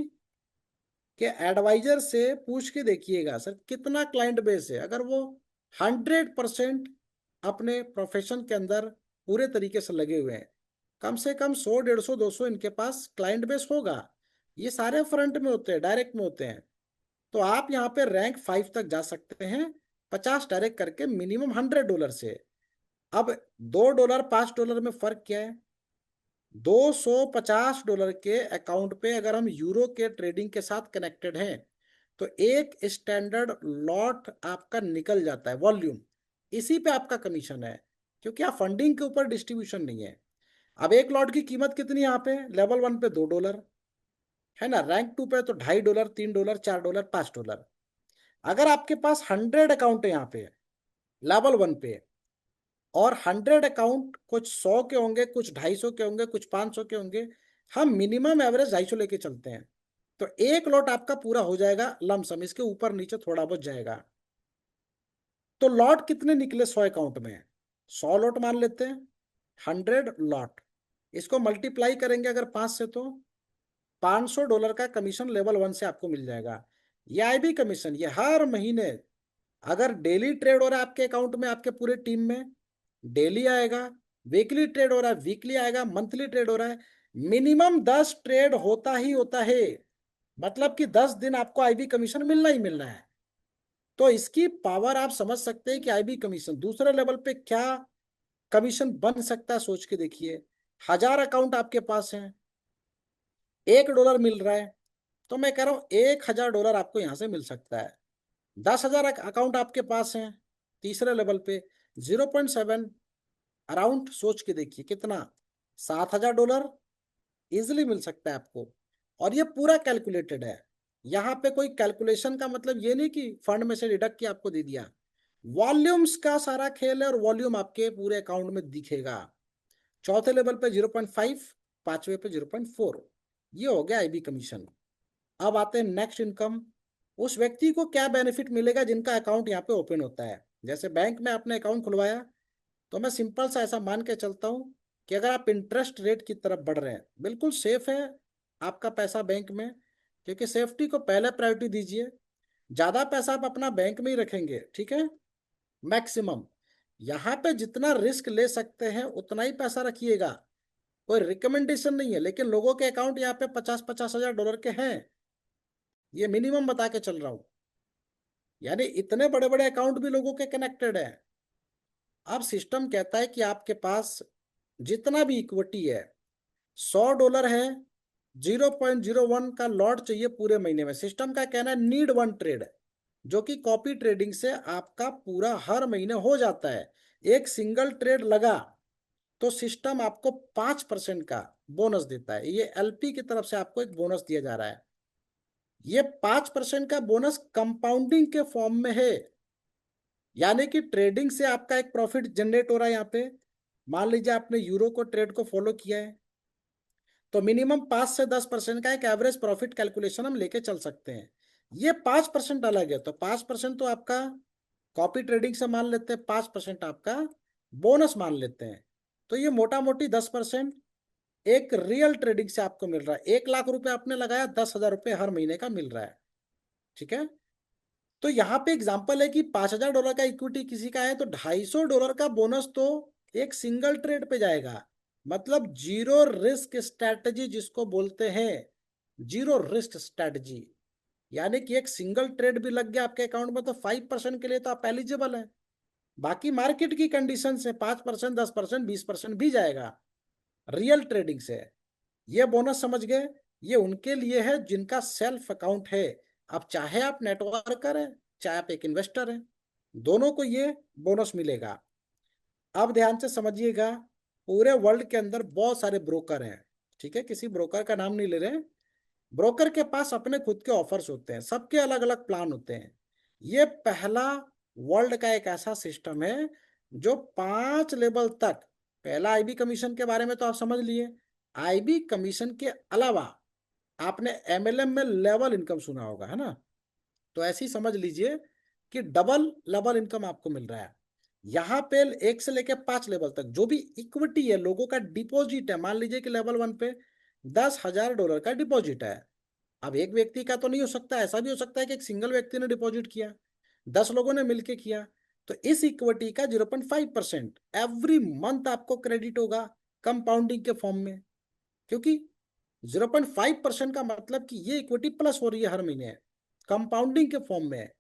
Speaker 2: के एडवाइजर से पूछ के देखिएगा सर कितना क्लाइंट बेस है। अगर वो 100% अपने प्रोफेशन के अंदर पूरे तरीके से लगे हुए हैं, कम से कम 100 150 200 इनके पास क्लाइंट बेस होगा। ये सारे फ्रंट में होते हैं, डायरेक्ट में होते हैं। तो आप यहाँ पे रैंक 5 तक जा सकते हैं, 50 डायरेक्ट करके मिनिमम $100 से। अब $2 $5 में फर्क क्या है? $250 के अकाउंट पे अगर हम यूरो के ट्रेडिंग के साथ कनेक्टेड हैं, तो एक स्टैंडर्ड लॉट आपका निकल जाता है, वॉल्यूम, इसी पे आपका कमीशन है, क्योंकि आप फंडिंग के ऊपर डिस्ट्रीब्यूशन नहीं है। अब एक लॉट की कीमत कितनी यहाँ पे? लेवल वन पे $2, है ना, रैंक टू पे तो $2.5, $3, $4, $5। अगर आपके पास 100 अकाउंट है यहाँ पे लेवल वन पे, और 100 अकाउंट कुछ 100 के होंगे, कुछ 250 के होंगे, कुछ 500 के होंगे, हम मिनिमम एवरेज 250 लेके चलते हैं, तो एक लॉट आपका पूरा हो जाएगा लमसम, इसके ऊपर नीचे थोड़ा बहुत जाएगा। तो लॉट कितने निकले 100 अकाउंट में? 100 लॉट मान लेते हैं, 100 लॉट, इसको मल्टीप्लाई करेंगे अगर 5 से, तो $500 का कमीशन लेवल वन से आपको मिल जाएगा। ये आईबी कमीशन, ये हर महीने, अगर डेली ट्रेड हो रहा है आपके अकाउंट में, आपके पूरे टीम में, डेली आएगा। वीकली ट्रेड हो रहा है, वीकली आएगा। मंथली ट्रेड हो रहा है, मिनिमम 10 ट्रेड होता ही होता है। मतलब कि 10 दिन आपको आईबी कमीशन मिलना ही मिलना है। तो इसकी पावर आप समझ सकते हैं कि आईबी कमीशन दूसरे लेवल पे क्या कमीशन बन सकता है, सोच के देखिए। 1000 अकाउंट आपके पास है, $1 मिल रहा है, तो मैं कह रहा हूं $1000 आपको यहां से मिल सकता है। 10,000 अकाउंट आपके पास हैं तीसरे लेवल पे, 0.7 अराउंड, सोच के देखिए कितना, $7,000 इजिली मिल सकता है आपको। और ये पूरा कैलकुलेटेड है, यहाँ पे कोई कैलकुलेशन का मतलब ये नहीं कि फंड में से डिडक्ट किया आपको दे दिया। वॉल्यूम्स का सारा खेल है, और वॉल्यूम आपके पूरे अकाउंट में दिखेगा। चौथे लेवल पे 0.5, पांचवे पे 0.4। ये हो गया आईबी कमीशन। अब आते हैं नेक्स्ट इनकम। उस व्यक्ति को क्या बेनिफिट मिलेगा जिनका अकाउंट यहाँ पे ओपन होता है? जैसे बैंक में आपने अकाउंट खुलवाया, तो मैं सिंपल सा ऐसा मान के चलता हूँ कि अगर आप इंटरेस्ट रेट की तरफ बढ़ रहे हैं, बिल्कुल सेफ है आपका पैसा बैंक में, क्योंकि सेफ्टी को पहले प्रायोरिटी दीजिए। ज्यादा पैसा आप अपना बैंक में ही रखेंगे, ठीक है, मैक्सिमम। यहाँ पे जितना रिस्क ले सकते हैं उतना ही पैसा रखिएगा, कोई रिकमेंडेशन नहीं है, लेकिन लोगों के अकाउंट यहाँ पे 50-50 हजार डॉलर के हैं, ये मिनिमम बता के चल रहा हूँ। यानी इतने बड़े बड़े अकाउंट भी लोगों के कनेक्टेड है। अब सिस्टम कहता है कि आपके पास जितना भी इक्विटी है, $100 है, 0.01 का लॉट चाहिए पूरे महीने में। सिस्टम का कहना है नीड वन ट्रेड, जो कि कॉपी ट्रेडिंग से आपका पूरा हर महीने हो जाता है। एक सिंगल ट्रेड लगा तो सिस्टम आपको 5% का बोनस देता है। ये एलपी की तरफ से आपको एक बोनस दिया जा रहा है। ये 5% का बोनस कंपाउंडिंग के फॉर्म में है, यानी कि ट्रेडिंग से आपका एक प्रॉफिट जनरेट हो रहा है। यहाँ पे मान लीजिए आपने यूरो को ट्रेड को फॉलो किया है, तो मिनिमम 5 से 10% का एक एवरेज प्रॉफिट कैलकुलेशन हम लेके चल सकते हैं। ये 5% अलग है, तो 5% तो आपका कॉपी ट्रेडिंग से मान लेते हैं, 5% आपका बोनस मान लेते हैं। तो ये मोटा मोटी 10% एक रियल ट्रेडिंग से आपको मिल रहा है। 1 लाख रुपए आपने लगाया, 10 हजार रुपये हर महीने का मिल रहा है, ठीक है। तो यहाँ पे एग्जांपल है कि $5,000 का इक्विटी किसी का है, तो $250 का बोनस तो एक सिंगल ट्रेड पे जाएगा। मतलब जीरो रिस्क स्ट्रैटेजी जिसको बोलते हैं, जीरो रिस्क स्ट्रैटेजी। यानी कि एक सिंगल ट्रेड भी लग गया आपके अकाउंट में तो 5% के लिए तो आप एलिजिबल हैं। बाकी मार्केट की कंडीशन से 5%, 10%, 20% भी जाएगा रियल ट्रेडिंग से। ये बोनस समझ गए, ये उनके लिए है जिनका सेल्फ अकाउंट है। अब चाहे आप नेटवर्कर हैं, चाहे आप एक इन्वेस्टर हैं, दोनों को ये बोनस मिलेगा। अब ध्यान से समझिएगा, पूरे वर्ल्ड के अंदर बहुत सारे ब्रोकर हैं, ठीक है, किसी ब्रोकर का नाम नहीं ले रहे हैं। ब्रोकर के पास अपने खुद के ऑफर्स होते हैं, सबके अलग अलग प्लान होते हैं। ये पहला वर्ल्ड का एक ऐसा सिस्टम है जो 5 लेवल तक, पहला आईबी कमीशन के बारे में तो आप समझ लिए। आईबी कमीशन के अलावा आपने एमएलएम में लेवल इनकम सुना होगा, है ना। तो ऐसे ही समझ लीजिए कि डबल लेवल इनकम आपको मिल रहा है। यहाँ पे 1 से लेकर 5 लेवल तक जो भी इक्विटी है, लोगों का डिपॉजिट है, मान लीजिए कि लेवल 1 पे $10,000 का डिपॉजिट है। अब एक व्यक्ति का तो नहीं हो सकता, ऐसा भी हो सकता है कि एक सिंगल व्यक्ति ने डिपॉजिट किया, 10 लोगों ने मिलकर किया। तो इस इक्विटी का 0.5% एवरी मंथ आपको क्रेडिट होगा कंपाउंडिंग के फॉर्म में। क्योंकि 0.5% का मतलब कि ये इक्विटी प्लस हो रही है हर महीने, कंपाउंडिंग के फॉर्म में।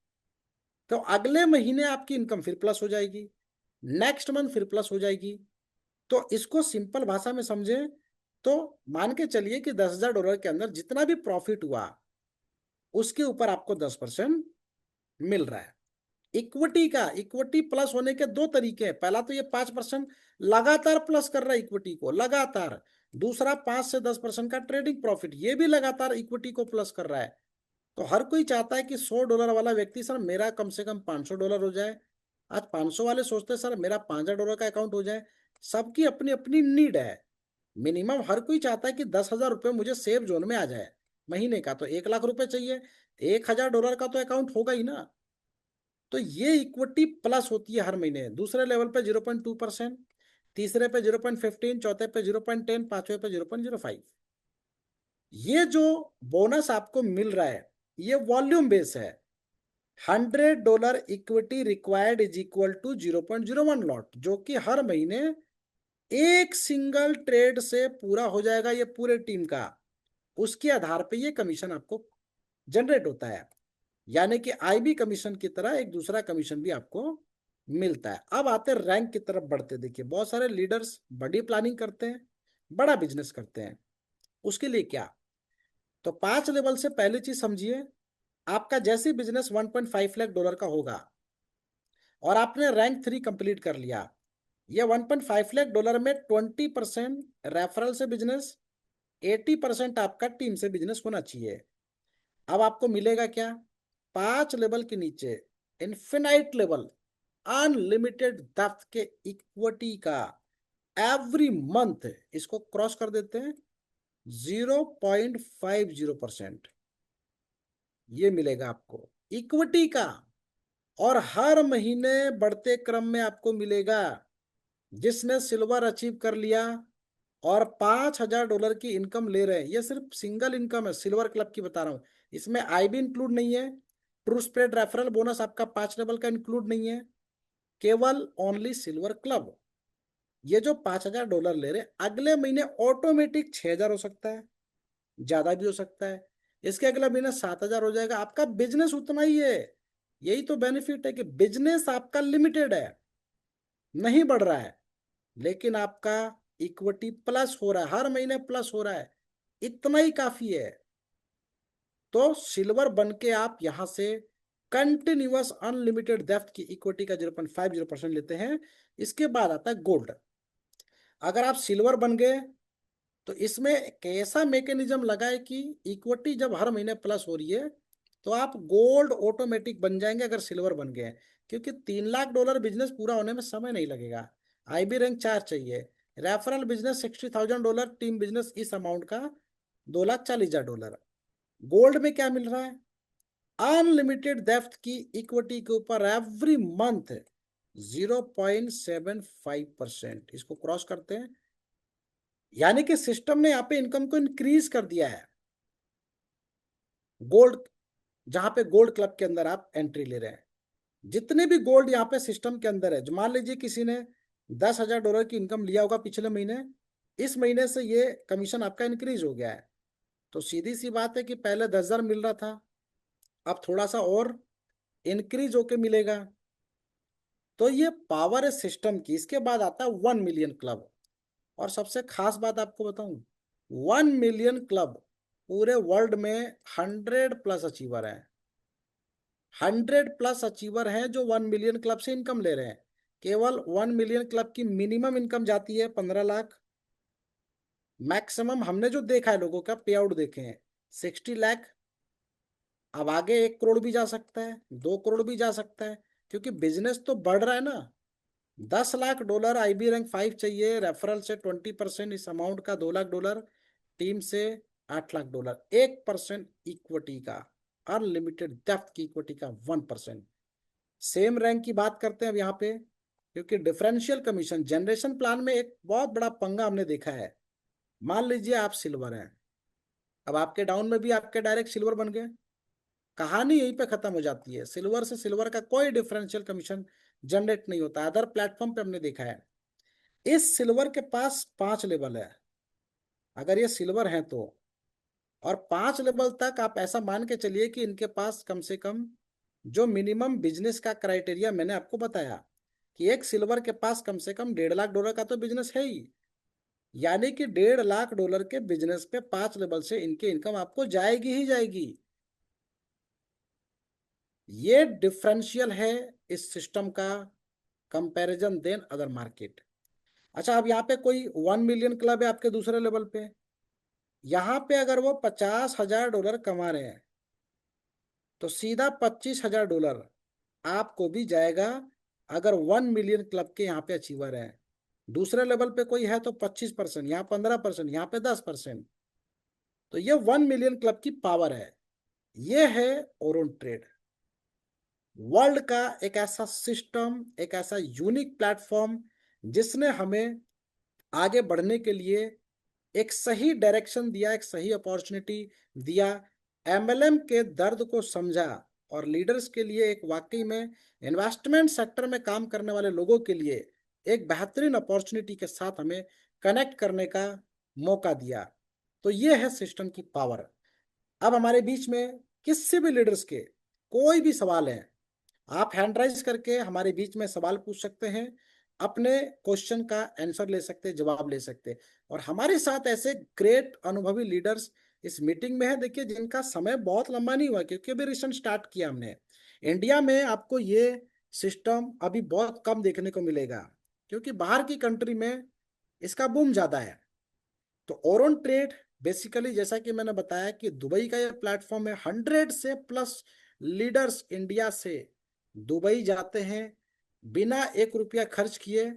Speaker 2: तो अगले महीने आपकी इनकम फिर प्लस हो जाएगी, नेक्स्ट मंथ फिर प्लस हो जाएगी। तो इसको सिंपल भाषा में समझे तो मान के चलिए कि $10,000 के अंदर जितना भी प्रॉफिट हुआ उसके ऊपर आपको 10% मिल रहा है। इक्विटी का, इक्विटी प्लस होने के दो तरीके हैं। पहला तो ये 5% लगातार प्लस कर रहा है इक्विटी को, लगातार। दूसरा 5 से 10% का ट्रेडिंग प्रॉफिट, ये भी लगातार इक्विटी को प्लस कर रहा है। तो हर कोई चाहता है कि $100 वाला व्यक्ति, सर मेरा कम से कम $500 हो जाए। आज 500 वाले सोचते हैं सर मेरा $5,000 का अकाउंट हो जाए। सबकी अपनी अपनी नीड है। मिनिमम हर कोई चाहता है कि $10,000 मुझे सेफ जोन में आ जाए महीने का, तो 1 लाख रुपए चाहिए, $1,000 का तो अकाउंट होगा ही ना। तो ये इक्विटी प्लस होती है हर महीने। दूसरे लेवल पे 0.2%, तीसरे पे 0.15, चौथे पे 0.10, पांचवे पे 0.05। ये जो बोनस आपको मिल रहा है ये वॉल्यूम बेस है। $100 equity required is equal to 0.01 lot, जो कि हर महीने एक सिंगल ट्रेड से पूरा हो जाएगा ये पूरे टीम का। उसके आधार पे ये कमीशन आपको जनरेट होता है। यानी कि आईबी कमीशन की तरह एक दूसरा कमीशन भी आपको मिलता है। अब आते हैं रैंक की तरफ बढ़ते। देखिए बहुत सारे लीडर्स बड़ी प्लानिंग करते हैं, बड़ा बिजनेस करते हैं। उसके लिए क्या, तो 5 लेवल से पहली चीज समझिए, आपका जैसे बिजनेस $1.5 लाख का होगा और आपने रैंक 3 कंप्लीट कर लिया, ये $1.5 लाख में 20% रेफरल से बिजनेस, 80% आपका टीम से बिजनेस होना चाहिए। अब आपको मिलेगा क्या, 5 लेवल के नीचे इन्फिनाइट लेवल, अनलिमिटेड डेप्थ के इक्विटी का एवरी मंथ, इसको क्रॉस कर देते हैं, 0.50% ये मिलेगा आपको इक्विटी का। और हर महीने बढ़ते क्रम में आपको मिलेगा। जिसने सिल्वर अचीव कर लिया और $5,000 की इनकम ले रहे हैं, ये सिर्फ सिंगल इनकम है, सिल्वर क्लब की बता रहा हूं, इसमें आईबी इंक्लूड नहीं है, ट्रू स्प्रेड रेफरल बोनस आपका 5 लेवल का इंक्लूड नहीं है, केवल ओनली सिल्वर क्लब। ये जो $5,000 ले रहे, अगले महीने ऑटोमेटिक 6,000 हो सकता है, ज्यादा भी हो सकता है, इसके अगला महीना 7,000 हो जाएगा। आपका बिजनेस उतना ही है। यही तो बेनिफिट है कि बिजनेस आपका लिमिटेड है, नहीं बढ़ रहा है, लेकिन आपका इक्विटी प्लस हो रहा है, हर महीने प्लस हो रहा है, इतना ही काफी है। तो सिल्वर बन के आप यहां से कंटिन्यूअस अनलिमिटेड डेप्थ की इक्विटी का 0.50% लेते हैं। इसके बाद आता है गोल्ड। अगर आप सिल्वर बन गए तो इसमें कैसा मैकेनिज्म लगा है कि इक्विटी जब हर महीने प्लस हो रही है तो आप गोल्ड ऑटोमेटिक बन जाएंगे अगर सिल्वर बन गए हैं, क्योंकि $3 लाख बिजनेस पूरा होने में समय नहीं लगेगा। आईबी रैंक 4 चाहिए। रेफरल बिजनेस $60,000, टीम बिजनेस इस अमाउंट का $2,40,000। गोल्ड में क्या मिल रहा है? अनलिमिटेड डेप्थ की इक्विटी के ऊपर एवरी मंथ 0.75%, इसको क्रॉस करते हैं, यानी कि सिस्टम ने यहाँ पे इनकम को इंक्रीज कर दिया है। गोल्ड, जहां पे गोल्ड क्लब के अंदर आप एंट्री ले रहे हैं, जितने भी गोल्ड यहाँ पे सिस्टम के अंदर है, जो मान लीजिए किसी ने $10,000 की इनकम लिया होगा पिछले महीने, इस महीने से ये कमीशन आपका इंक्रीज हो गया है, तो सीधी सी बात है कि पहले 10,000 मिल रहा था, अब थोड़ा सा और इंक्रीज होके मिलेगा। तो ये पावर है सिस्टम की। इसके बाद आता है 1 मिलियन क्लब। और सबसे खास बात आपको बताऊं, 1 मिलियन क्लब पूरे वर्ल्ड में 100+ अचीवर है। 100+ अचीवर हैं जो 1 मिलियन क्लब से इनकम ले रहे हैं। केवल 1 मिलियन क्लब की मिनिमम इनकम जाती है 15 लाख। मैक्सिमम हमने जो देखा है लोगों का पे आउट देखे हैं 60 लाख। अब आगे 1 करोड़ भी जा सकता है, 2 करोड़ भी जा सकता है, क्योंकि बिजनेस तो बढ़ रहा है ना। $10 लाख आईबी रैंक 5 चाहिए, रेफरल से 20% इस अमाउंट का $2 लाख, टीम से $8 लाख, 1% इक्विटी का, अनलिमिटेड डेप्थ की इक्विटी का 1%। सेम रैंक की बात करते हैं अब यहाँ पे, क्योंकि डिफरेंशियल कमीशन जनरेशन प्लान में एक बहुत बड़ा पंगा हमने देखा है। मान लीजिए आप सिल्वर हैं, अब आपके डाउन में भी आपके डायरेक्ट सिल्वर बन गए, कहानी यहीं पे खत्म हो जाती है। सिल्वर से सिल्वर का कोई डिफरेंशियल कमीशन जनरेट नहीं होता। अदर प्लेटफॉर्म पे हमने देखा है, इस सिल्वर के पास 5 लेवल है, अगर ये सिल्वर है तो, और 5 लेवल तक आप ऐसा मान के चलिए कि इनके पास कम से कम जो मिनिमम बिजनेस का क्राइटेरिया मैंने आपको बताया कि एक सिल्वर के पास कम से कम $1.5 लाख का तो बिजनेस है ही, यानी कि $1.5 लाख के बिजनेस पे 5 लेवल से इनके इनकम आपको जाएगी ही जाएगी। ये डिफरेंशियल है इस सिस्टम का, कंपैरिजन देन अदर मार्केट। अच्छा, अब यहाँ पे कोई 1 मिलियन क्लब है आपके दूसरे लेवल पे, यहाँ पे अगर वो $50,000 कमा रहे हैं तो सीधा $25,000 आपको भी जाएगा, अगर 1 मिलियन क्लब के यहाँ पे अचीवर है। दूसरे लेवल पे कोई है तो 25%, यहाँ 15%, यहाँ पे 10%। तो ये 1 मिलियन क्लब की पावर है। ये है ओरोन ट्रेड, वर्ल्ड का एक ऐसा सिस्टम, एक ऐसा यूनिक प्लेटफॉर्म जिसने हमें आगे बढ़ने के लिए एक सही डायरेक्शन दिया, एक सही अपॉर्चुनिटी दिया, एमएलएम के दर्द को समझा, और लीडर्स के लिए एक वाकई में इन्वेस्टमेंट सेक्टर में काम करने वाले लोगों के लिए एक बेहतरीन अपॉर्चुनिटी के साथ हमें कनेक्ट करने का मौका दिया। तो ये है सिस्टम की पावर। अब हमारे बीच में किसी भी लीडर्स के कोई भी सवाल है, आप हैंड राइज करके हमारे बीच में सवाल पूछ सकते हैं, अपने क्वेश्चन का आंसर ले सकते हैं, जवाब ले सकते हैं। और हमारे साथ ऐसे ग्रेट अनुभवी लीडर्स इस मीटिंग में है, देखिए, जिनका समय बहुत लंबा नहीं हुआ, क्योंकि अभी रिसेंट स्टार्ट किया हमने। इंडिया में आपको ये सिस्टम अभी बहुत कम देखने को मिलेगा, क्योंकि बाहर की कंट्री में इसका बूम ज्यादा है। तो ओरोन ट्रेड बेसिकली, जैसा कि मैंने बताया, कि दुबई का ये प्लेटफॉर्म है। 100 से प्लस लीडर्स इंडिया से दुबई जाते हैं बिना ₹1 खर्च किए,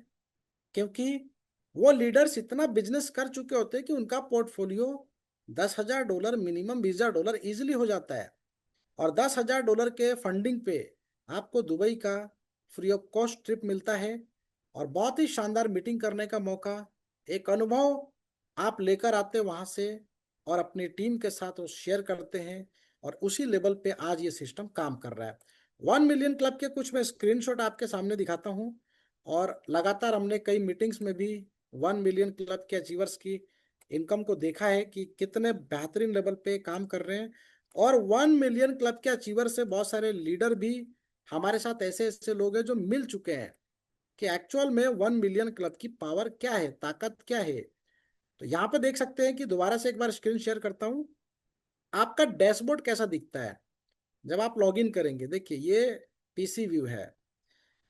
Speaker 2: क्योंकि वो लीडर्स इतना बिजनेस कर चुके होते हैं कि उनका पोर्टफोलियो $10,000 मिनिमम, $20,000 इजिली हो जाता है। और $10,000 के फंडिंग पे आपको दुबई का फ्री ऑफ कॉस्ट ट्रिप मिलता है, और बहुत ही शानदार मीटिंग करने का मौका, एक अनुभव आप लेकर आते वहां से, और अपनी टीम के साथ वो शेयर करते हैं। और उसी लेवल पे आज ये सिस्टम काम कर रहा है। 1 मिलियन क्लब के कुछ मैं स्क्रीनशॉट आपके सामने दिखाता हूँ। और लगातार हमने कई मीटिंग्स में भी 1 मिलियन क्लब के अचीवर्स की इनकम को देखा है कि कितने बेहतरीन लेवल पे काम कर रहे हैं। और 1 मिलियन क्लब के अचीवर से बहुत सारे लीडर भी हमारे साथ ऐसे ऐसे लोग हैं जो मिल चुके हैं कि एक्चुअल में 1 मिलियन क्लब की पावर क्या है, ताकत क्या है। तो यहाँ पे देख सकते हैं कि दोबारा से एक बार स्क्रीन शेयर करता हूँ। आपका डैशबोर्ड कैसा दिखता है जब आप लॉग इन करेंगे? देखिए ये पीसी व्यू है।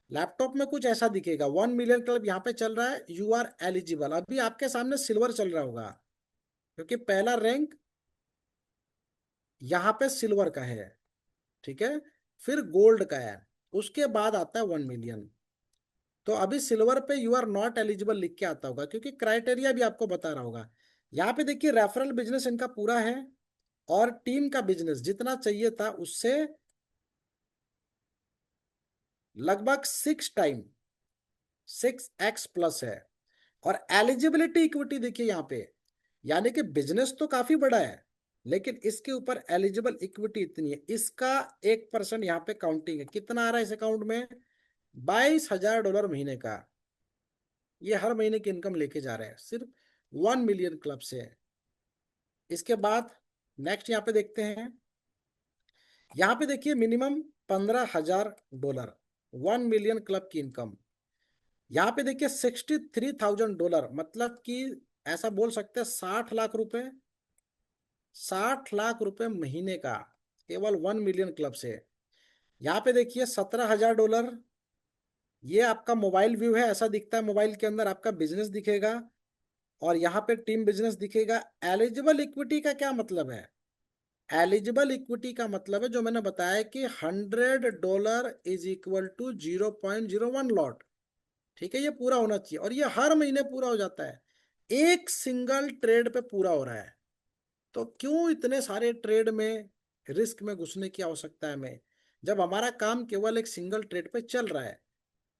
Speaker 2: लैपटॉप में कुछ ऐसा दिखेगा, 1 मिलियन क्लब यहाँ पे चल रहा है, यू आर एलिजिबल। अभी आपके सामने सिल्वर चल रहा होगा क्योंकि पहला रैंक यहाँ पे सिल्वर का है, ठीक है। फिर गोल्ड का है, उसके बाद आता है 1 मिलियन। तो अभी सिल्वर पे यू आर नॉट एलिजिबल लिख के आता होगा क्योंकि क्राइटेरिया भी आपको बता रहा होगा। यहाँ पे देखिए रेफरल बिजनेस इनका पूरा है और टीम का बिजनेस जितना चाहिए था उससे लगभग 6 टाइम, 6x प्लस है। और एलिजिबिलिटी इक्विटी देखिए यहाँ पे, यानी कि बिजनेस तो काफी बड़ा है लेकिन इसके ऊपर एलिजिबल इक्विटी इतनी है। इसका 1% यहाँ पे काउंटिंग है। कितना आ रहा है इस अकाउंट में? $22,000 महीने का। ये हर महीने की इनकम लेके जा रहे हैं सिर्फ 1 मिलियन क्लब से। इसके बाद नेक्स्ट यहाँ पे देखते हैं। यहाँ पे देखिए मिनिमम $15,000, 1 मिलियन क्लब की इनकम। यहाँ पे देखिए $63,000, मतलब कि ऐसा बोल सकते हैं 60 लाख रुपए, 60 लाख रुपए महीने का, केवल 1 मिलियन क्लब से। यहाँ पे देखिए $17,000, ये आपका मोबाइल व्यू है, ऐसा दिखता है। मोबाइल के अंदर आपका बिजनेस दिखेगा और यहाँ पे टीम बिजनेस दिखेगा। एलिजिबल इक्विटी का क्या मतलब है? एलिजिबल इक्विटी का मतलब है जो मैंने बताया कि $100 इज इक्वल टू 0.01 लॉट, ठीक है। ये पूरा होना चाहिए और ये हर महीने पूरा हो जाता है, एक सिंगल ट्रेड पे पूरा हो रहा है। तो क्यों इतने सारे ट्रेड में रिस्क में घुसने की आवश्यकता है हमें, जब हमारा काम केवल एक सिंगल ट्रेड पे चल रहा है।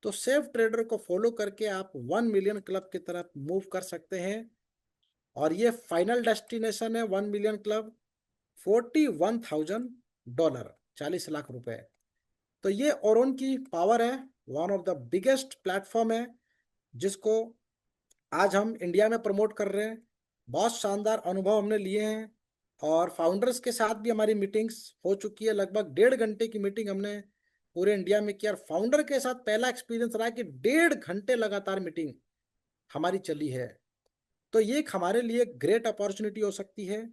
Speaker 2: तो सेफ ट्रेडर को फॉलो करके आप 1 मिलियन क्लब की तरफ मूव कर सकते हैं। और ये फाइनल डेस्टिनेशन है 1 मिलियन क्लब, $41,000, 40 लाख रुपए। तो ये ओरोन की पावर है, one of the biggest platform है जिसको आज हम इंडिया में प्रमोट कर रहे हैं। बहुत शानदार अनुभव हमने लिए हैं और फाउंडर्स के साथ भी हमारी मीटिंग्स हो चुकी है। लगभग 1.5 घंटे की मीटिंग हमने पूरे इंडिया में किया और फाउंडर के साथ पहला एक्सपीरियंस रहा कि 1.5 घंटे लगातार मीटिंग हमारी चली है। तो ये एक हमारे लिए ग्रेट अपॉर्चुनिटी हो सकती है।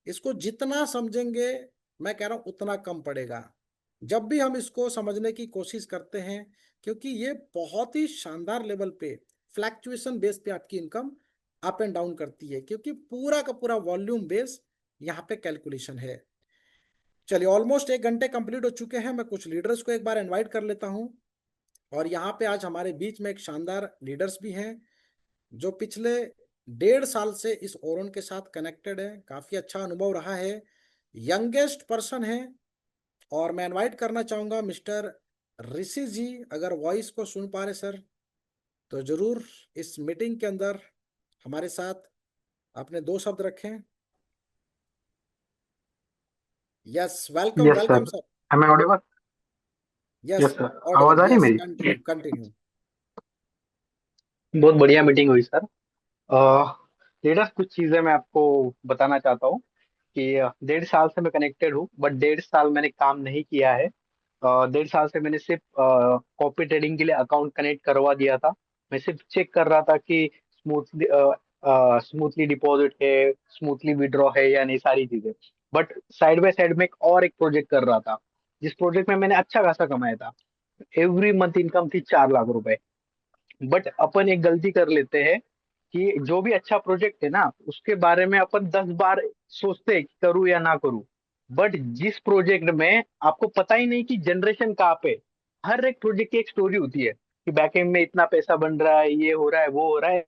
Speaker 2: इसको जितना समझेंगे, मैं कह रहा हूँ, उतना कम पड़ेगा जब भी हम इसको समझने की कोशिश करते हैं, क्योंकि ये बहुत ही शानदार लेवल पे फ्लैक्चुएशन बेस पे आपकी इनकम अप एंड डाउन करती है, क्योंकि पूरा का पूरा वॉल्यूम बेस यहाँ पे कैलकुलेशन है। चलिए ऑलमोस्ट 1 घंटे कंप्लीट हो चुके हैं। मैं कुछ लीडर्स को एक बार इनवाइट कर लेता हूँ। और यहाँ पे आज हमारे बीच में एक शानदार लीडर्स भी हैं जो पिछले 1.5 साल से इस ओरन के साथ कनेक्टेड है। काफी अच्छा अनुभव रहा है, यंगेस्ट पर्सन है। और मैं इनवाइट करना चाहूंगा मिस्टर ऋषि जी, अगर वॉइस को सुन पा रहे सर तो जरूर इस मीटिंग के अंदर हमारे साथ अपने 2 शब्द रखें। Yes, welcome
Speaker 3: yes
Speaker 2: welcome
Speaker 3: sir.
Speaker 2: Sir.
Speaker 3: Am I audible?
Speaker 2: Yes,
Speaker 3: yes sir, आवाज
Speaker 2: ऑडिबल,
Speaker 3: आ रही है
Speaker 2: यस,
Speaker 3: मेरी?
Speaker 2: Continue continue.
Speaker 3: बहुत बढ़िया मीटिंग हुई सर। लीडर्स, कुछ चीजें मैं आपको बताना चाहता हूँ कि 1.5 साल से मैं कनेक्टेड हूँ, बट 1.5 साल मैंने काम नहीं किया है। 1.5 साल से मैंने सिर्फ कॉपी ट्रेडिंग के लिए अकाउंट कनेक्ट करवा दिया था। मैं सिर्फ चेक कर रहा था कि स्मूथली स्मूथली डिपॉजिट है, स्मूथली विड्रॉ है या नहीं, सारी चीजें। बट साइड बाय साइड में एक प्रोजेक्ट कर रहा था, जिस प्रोजेक्ट में मैंने अच्छा खासा कमाया था। एवरी मंथ इनकम थी 4 लाख रुपए। बट अपन एक गलती कर लेते हैं कि जो भी अच्छा प्रोजेक्ट है ना, उसके बारे में अपन 10 बार सोचते हैं कि करूँ या ना करूँ। बट जिस प्रोजेक्ट में आपको पता ही नहीं कि जनरेशन कहाँ पे, हर एक प्रोजेक्ट की एक स्टोरी होती है कि बैकएंड में इतना पैसा बन रहा है, ये हो रहा है, वो हो रहा है।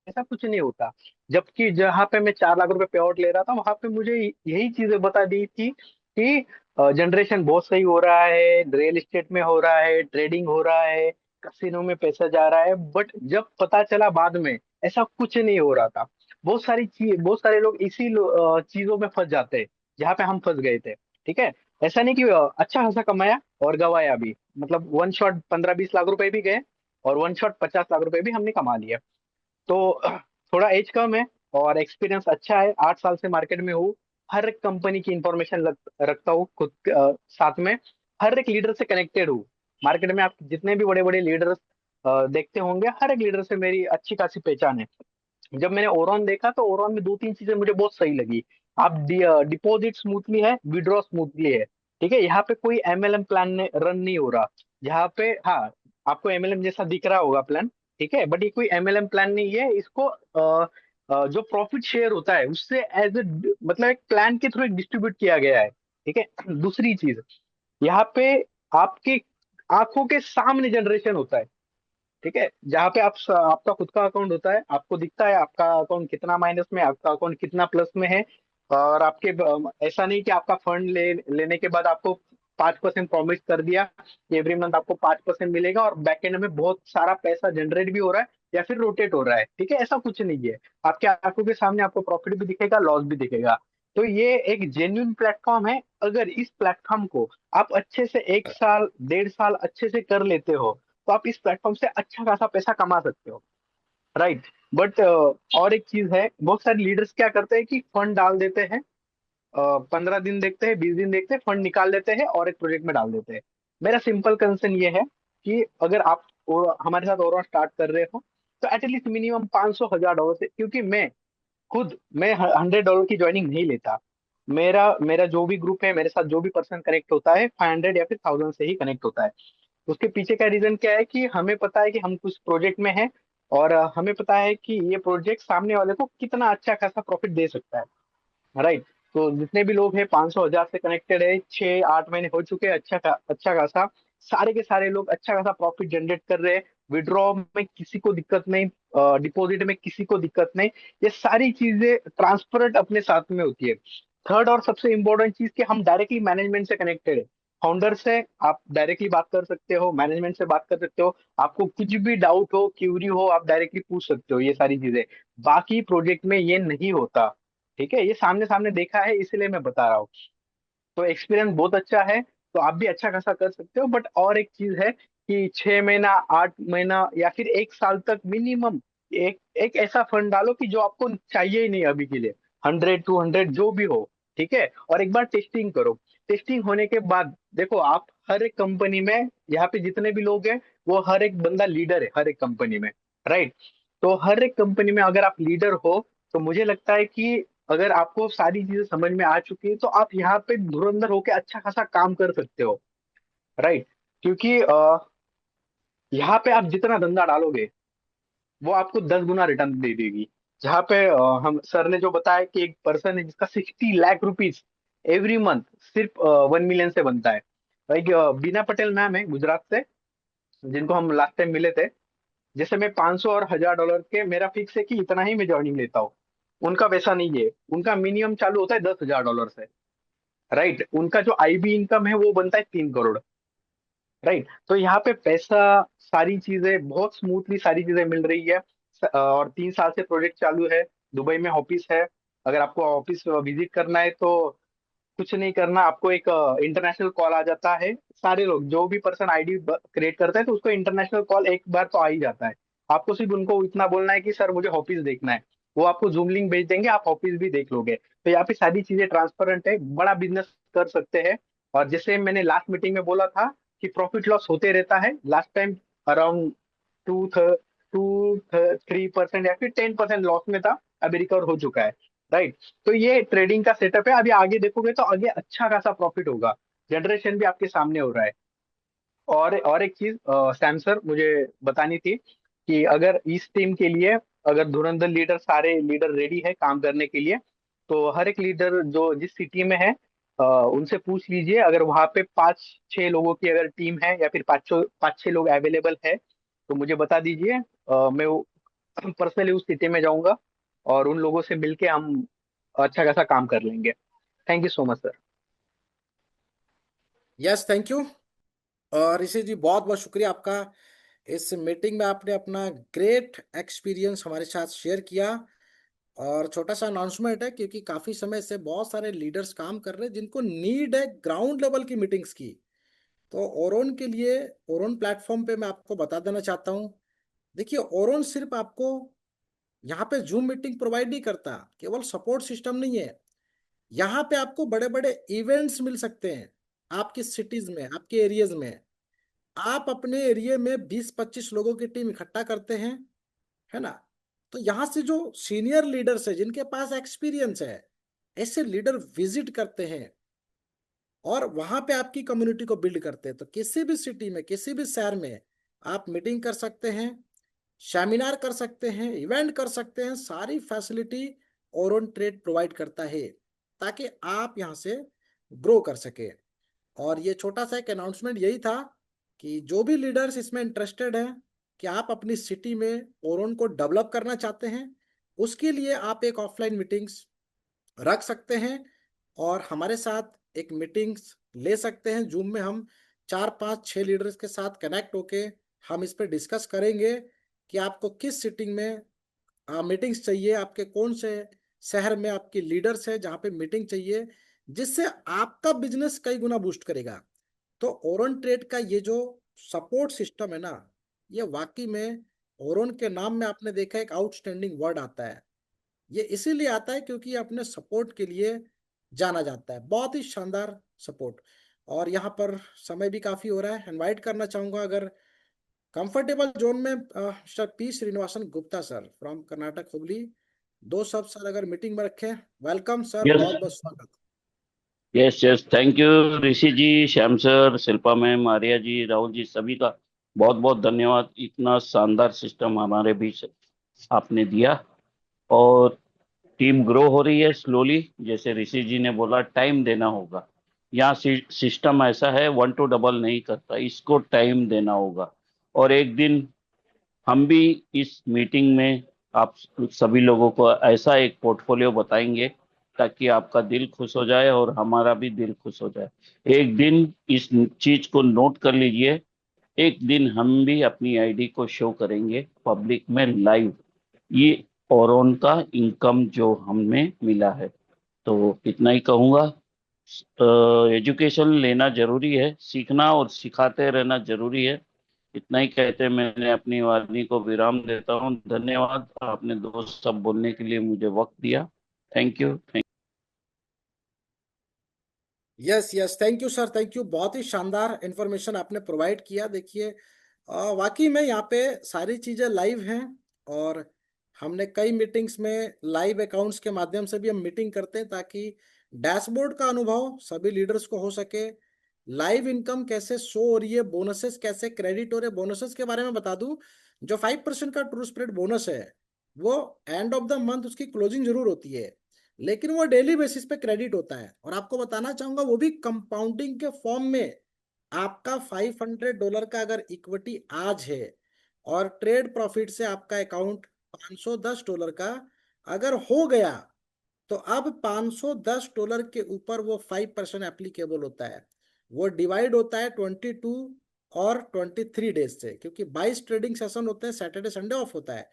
Speaker 3: ऐसा कुछ नहीं होता। जबकि जहां पे मैं 4 लाख रुपए पे आउट ले रहा था, वहां पे मुझे यही चीजें बता दी थी कि जनरेशन बहुत सही हो रहा है, रियल एस्टेट में हो रहा है, ट्रेडिंग हो रहा है, कसिनो में पैसा जा रहा है। बट जब पता चला बाद में, ऐसा कुछ नहीं हो रहा था। बहुत सारे लोग इसी चीजों में फंस जाते हैं जहाँ पे हम फंस गए थे। ठीक है। ऐसा नहीं कि अच्छा खासा कमाया और गवाया भी, मतलब वन शॉट 15-20 लाख रुपए भी गए और वन शॉट 50 लाख रुपए भी हमने कमा लिया। तो थोड़ा एज कम है और एक्सपीरियंस अच्छा है, 8 साल से मार्केट में हूँ। हर एक कंपनी की इंफॉर्मेशन रखता हूँ खुद साथ में। हर एक लीडर से कनेक्टेड हूँ। मार्केट में आप जितने भी बड़े बड़े लीडर्स देखते होंगे, हर एक लीडर से मेरी अच्छी खासी पहचान है। जब मैंने ओरॉन देखा तो ओरॉन में दो तीन चीजें मुझे बहुत सही लगी। आप डिपॉजिट स्मूथली है, विड्रॉ स्मूथली है। ठीक है, यहाँ पे कोई एमएलएम प्लान रन नहीं हो रहा। यहाँ पे हाँ, आपको एमएलएम जैसा दिख रहा होगा प्लान, ठीक है, बट ये कोई एमएलएम प्लान नहीं है। इसको जो प्रॉफिट शेयर होता है उससे एज ए, मतलब एक प्लान के थ्रू डिस्ट्रीब्यूट किया गया है। ठीक है। दूसरी चीज, यहाँ पे आपकी आंखों के सामने जनरेशन होता है। ठीक है, जहाँ पे आपका खुद का अकाउंट होता है, आपको दिखता है आपका अकाउंट कितना माइनस में, आपका अकाउंट कितना प्लस में है। और आपके ऐसा नहीं कि आपका फंड लेने के बाद आपको 5% प्रॉमिस कर दिया कि एवरी मंथ आपको 5% मिलेगा और बैक एंड में बहुत सारा पैसा जनरेट भी हो रहा है या फिर रोटेट हो रहा है। ठीक है, ऐसा कुछ नहीं है। आपके आंखों के सामने आपको प्रॉफिट भी दिखेगा, लॉस भी दिखेगा। तो ये एक जेन्युइन प्लेटफॉर्म है। अगर इस प्लेटफॉर्म को आप अच्छे से 1 साल 1.5 साल अच्छे से कर लेते हो तो आप इस प्लेटफॉर्म से अच्छा खासा पैसा कमा सकते हो। राइट। बट और एक चीज है, बहुत सारे लीडर्स क्या करते हैं कि फंड डाल देते हैं, 15 दिन देखते हैं, 20 दिन देखते हैं, फंड निकाल लेते हैं और एक प्रोजेक्ट में डाल देते हैं। मेरा सिंपल कंसर्न ये है कि अगर आप हमारे साथ और स्टार्ट कर रहे हो तो एटलीस्ट मिनिमम 500 1000 डॉलर से, क्योंकि मैं $100 की ज्वाइनिंग नहीं लेता। मेरा मेरा जो भी ग्रुप है, मेरे साथ जो भी पर्सन कनेक्ट होता है, 500 या फिर 1000 से ही कनेक्ट होता है। उसके पीछे का रीजन क्या है कि हमें पता है कि हम कुछ प्रोजेक्ट में हैं और हमें पता है कि ये प्रोजेक्ट सामने वाले को कितना अच्छा खासा प्रॉफिट दे सकता है। राइट। तो जितने भी लोग हैं 500 1000 से कनेक्टेड है, 6 8 महीने हो चुके हैं, अच्छा खासा सारे के सारे लोग अच्छा खासा प्रॉफिट जनरेट कर रहे हैं। विड्रॉ में किसी को दिक्कत नहीं, डिपॉजिट में किसी को दिक्कत नहीं। ये सारी चीजें ट्रांसपेरेंट अपने साथ में होती है। थर्ड और सबसे इंपॉर्टेंट चीज कि हम डायरेक्टली मैनेजमेंट से कनेक्टेड है। फाउंडर से आप डायरेक्टली बात कर सकते हो, मैनेजमेंट से बात कर सकते हो। आपको कुछ भी डाउट हो, क्यूरी हो, आप डायरेक्टली पूछ सकते हो ये सारी चीजें। बाकी प्रोजेक्ट में ये नहीं होता। ठीक है, ये सामने सामने देखा है इसलिए मैं बता रहा हूँ। तो एक्सपीरियंस बहुत अच्छा है, तो आप भी अच्छा खासा कर सकते हो। बट और एक चीज है कि 6 महीना 8 महीना या फिर 1 साल तक मिनिमम एक एक ऐसा फंड डालो कि जो आपको चाहिए ही नहीं अभी के लिए, 100 200 जो भी हो। ठीक है, और एक बार टेस्टिंग करो। टेस्टिंग होने के बाद देखो, आप हर एक कंपनी में, यहाँ पे जितने भी लोग हैं वो हर एक बंदा लीडर है हर एक कंपनी में। राइट। तो हर एक कंपनी में अगर आप लीडर हो तो मुझे लगता है कि अगर आपको सारी चीजें समझ में आ चुकी है तो आप यहाँ पे धुरंधर होके अच्छा खासा काम कर सकते हो। राइट। क्योंकि यहाँ पे आप जितना धंधा डालोगे वो आपको 10 गुना रिटर्न दे देगी। जहाँ पे हम सर ने जो बताया कि एक पर्सन है जिसका 60 लाख रुपीज एवरी मंथ सिर्फ 1 मिलियन से बनता है। एक बीना पटेल मैम है गुजरात से, जिनको हम लास्ट टाइम मिले थे। जैसे मैं 500 और 1000 डॉलर के मेरा फिक्स है कि इतना ही मैं ज्वाइनिंग लेता हूँ। उनका वैसा नहीं है, उनका मिनिमम चालू होता है 10,000 डॉलर से। राइट। उनका जो आईबी इनकम है वो बनता है 3 करोड़। राइट। तो यहाँ पे पैसा, सारी चीजें बहुत स्मूथली सारी चीजें मिल रही है। और 3 साल से प्रोजेक्ट चालू है। दुबई में ऑफिस है। अगर आपको ऑफिस विजिट करना है तो कुछ नहीं करना, आपको एक इंटरनेशनल कॉल आ जाता है। सारे लोग जो भी पर्सन आईडी क्रिएट करता है तो उसको इंटरनेशनल कॉल एक बार तो आ ही जाता है। आपको सिर्फ उनको इतना बोलना है कि सर मुझे ऑफिस देखना है। वो आपको जूम लिंक भेज देंगे, आप ऑफिस भी देख लोगे। तो यहाँ पे सारी चीजें ट्रांसपेरेंट है, बड़ा बिजनेस कर सकते हैं। और जैसे मैंने लास्ट मीटिंग में बोला था कि प्रॉफिट लॉस होते रहता है, लास्ट टाइम अराउंड टू 3% या फिर 10% लॉस में था, अभी रिकवर हो चुका है। राइट। तो ये ट्रेडिंग का सेटअप है। अभी आगे देखोगे तो आगे अच्छा खासा प्रॉफिट होगा। जनरेशन भी आपके सामने हो रहा है। और एक चीज सैम सर मुझे बतानी थी कि अगर इस टीम के लिए, अगर धुरंधर लीडर सारे लीडर रेडी है काम करने के लिए, तो हर एक लीडर जो जिस सिटी में है उनसे पूछ लीजिए। अगर वहां पे 5 6 लोगों की अगर टीम है या फिर 5 6 लोग अवेलेबल है तो मुझे बता दीजिए। मैं पर्सनली उस सिटी में जाऊंगा और उन लोगों से मिलके हम अच्छा खासा काम कर लेंगे। Thank you so much sir.
Speaker 2: Yes, thank you. और ऋषि जी, बहुत बहुत शुक्रिया आपका। इस मीटिंग में आपने अपना ग्रेट एक्सपीरियंस हमारे साथ शेयर किया। और छोटा सा अनाउंसमेंट है, क्योंकि काफी समय से बहुत सारे लीडर्स काम कर रहे हैं जिनको नीड है ग्राउंड लेवल की मीटिंग्स की। तो ओरोन के लिए, ओरोन प्लेटफॉर्म पे मैं आपको बता देना चाहता हूँ। देखिए, ओरोन सिर्फ आपको यहाँ पे जूम मीटिंग प्रोवाइड नहीं करता, केवल सपोर्ट सिस्टम नहीं है। यहाँ पे आपको बड़े बड़े इवेंट्स मिल सकते हैं आपकी सिटीज में, आपके एरियाज में। आप अपने एरिया में 20-25 लोगों की टीम इकट्ठा करते हैं, है ना। तो यहाँ से जो सीनियर लीडर्स है जिनके पास एक्सपीरियंस है, ऐसे लीडर विजिट करते हैं और वहां पे आपकी कम्युनिटी को बिल्ड करते हैं। तो किसी भी सिटी में, किसी भी शहर में आप मीटिंग कर सकते हैं, सेमिनार कर सकते हैं, इवेंट कर सकते हैं। सारी फैसिलिटी ओरोन ट्रेड प्रोवाइड करता है ताकि आप यहाँ से ग्रो कर सके। और ये छोटा सा एक अनाउंसमेंट यही था कि जो भी लीडर्स इसमें इंटरेस्टेड हैं कि आप अपनी सिटी में ओरोन को डेवलप करना चाहते हैं, उसके लिए आप एक ऑफलाइन मीटिंग्स रख सकते हैं और हमारे साथ एक मीटिंग्स ले सकते हैं। जूम में हम 4-5-6 लीडर्स के साथ कनेक्ट होके हम इस पे डिस्कस करेंगे कि आपको किस सिटिंग में मीटिंग्स चाहिए, आपके कौन से शहर में आपकी लीडर्स है जहाँ पे मीटिंग चाहिए, जिससे आपका बिजनेस कई गुना बूस्ट करेगा। तो ओरोन ट्रेड का ये जो सपोर्ट सिस्टम है ना, ये वाकई में ओरोन के नाम में आपने देखा एक आउटस्टैंडिंग वर्ड आता है। ये इसीलिए आता है क्योंकि ये अपने सपोर्ट के लिए जाना जाता है, बहुत ही शानदार सपोर्ट। और यहाँ पर समय भी काफी हो रहा है, इनवाइट करना चाहूंगा अगर कंफर्टेबल जोन में mister P Srinivasan Gupta sir from Karnataka Hubli. दो सब सर अगर मीटिंग में रखें। वेलकम सर,
Speaker 4: यस,
Speaker 2: बहुत बहुत स्वागत।
Speaker 4: Yes, yes, thank you Rishi ji, Shyam sir, Shilpa ma'am, Arya ji, Rahul ji, सभी का बहुत बहुत धन्यवाद। इतना शानदार सिस्टम हमारे बीच आपने दिया। और टीम ग्रो हो रही है स्लोली, जैसे ऋषि जी ने बोला, टाइम देना होगा। यहाँ सिस्टम ऐसा है, 1 to 2 नहीं करता, इसको टाइम देना होगा। और एक दिन हम भी इस मीटिंग में आप सभी लोगों को ऐसा एक पोर्टफोलियो बताएंगे ताकि आपका दिल खुश हो जाए और हमारा भी दिल खुश हो जाए। एक दिन इस चीज को नोट कर लीजिए, एक दिन हम भी अपनी आईडी को शो करेंगे पब्लिक में लाइव, ये औरों का इनकम जो हमें मिला है। तो इतना ही कहूंगा। एजुकेशन लेना जरूरी है, सीखना और सिखाते रहना जरूरी है। इतना ही कहते मैंने अपनी वाणी को विराम देता हूँ। धन्यवाद, आपने दोस्त सब बोलने के लिए मुझे वक्त दिया। Thank you, thank
Speaker 2: yes yes, thank you sir, thank you. बहुत ही शानदार इंफॉर्मेशन आपने प्रोवाइड किया। देखिए, वाकई में यहाँ पे सारी चीजें लाइव हैं और हमने कई मीटिंग्स में लाइव अकाउंट्स के माध्यम से भी हम मीटिंग करते हैं ताकि डैशबोर्ड का अनुभव सभी लीडर्स को हो सके। लाइव इनकम कैसे शो हो रही है, बोनसेस कैसे क्रेडिट हो रहे हैं। बोनसेस के बारे में बता दूं, जो 5% का ट्रू स्प्रेड बोनस है वो एंड ऑफ द मंथ उसकी क्लोजिंग जरूर होती है, लेकिन वो डेली बेसिस पे क्रेडिट होता है। और आपको बताना चाहूंगा वो भी कंपाउंडिंग के फॉर्म में। आपका $500 का अगर इक्विटी आज है और ट्रेड प्रॉफिट से आपका अकाउंट $510 का अगर हो गया, तो अब $510 के ऊपर वो 5% एप्लीकेबल होता है। वो डिवाइड होता है 22 और 23 डेज से, क्योंकि 22 ट्रेडिंग सेशन होते हैं, सैटरडे संडे ऑफ होता है।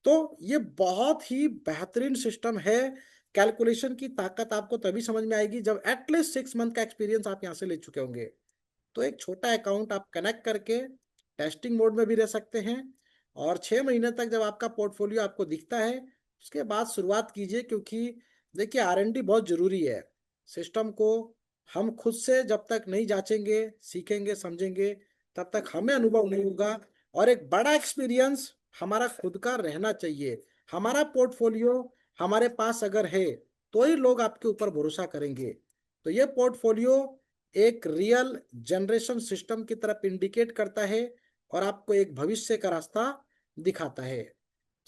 Speaker 2: तो ये बहुत ही बेहतरीन सिस्टम है। कैलकुलेशन की ताकत आपको तभी समझ में आएगी जब एटलीस्ट 6 मंथ का एक्सपीरियंस आप यहाँ से ले चुके होंगे। तो एक छोटा अकाउंट आप कनेक्ट करके टेस्टिंग मोड में भी रह सकते हैं और 6 महीने तक जब आपका पोर्टफोलियो आपको दिखता है उसके बाद शुरुआत कीजिए, क्योंकि देखिए R&D बहुत जरूरी है। सिस्टम को हम खुद से जब तक नहीं जांचेंगे, सीखेंगे, समझेंगे, तब तक हमें अनुभव नहीं होगा। और एक बड़ा एक्सपीरियंस हमारा खुद का रहना चाहिए। हमारा पोर्टफोलियो हमारे पास अगर है तो ही लोग आपके ऊपर भरोसा करेंगे। तो ये पोर्टफोलियो एक रियल जनरेशन सिस्टम की तरफ इंडिकेट करता है और आपको एक भविष्य का रास्ता दिखाता है।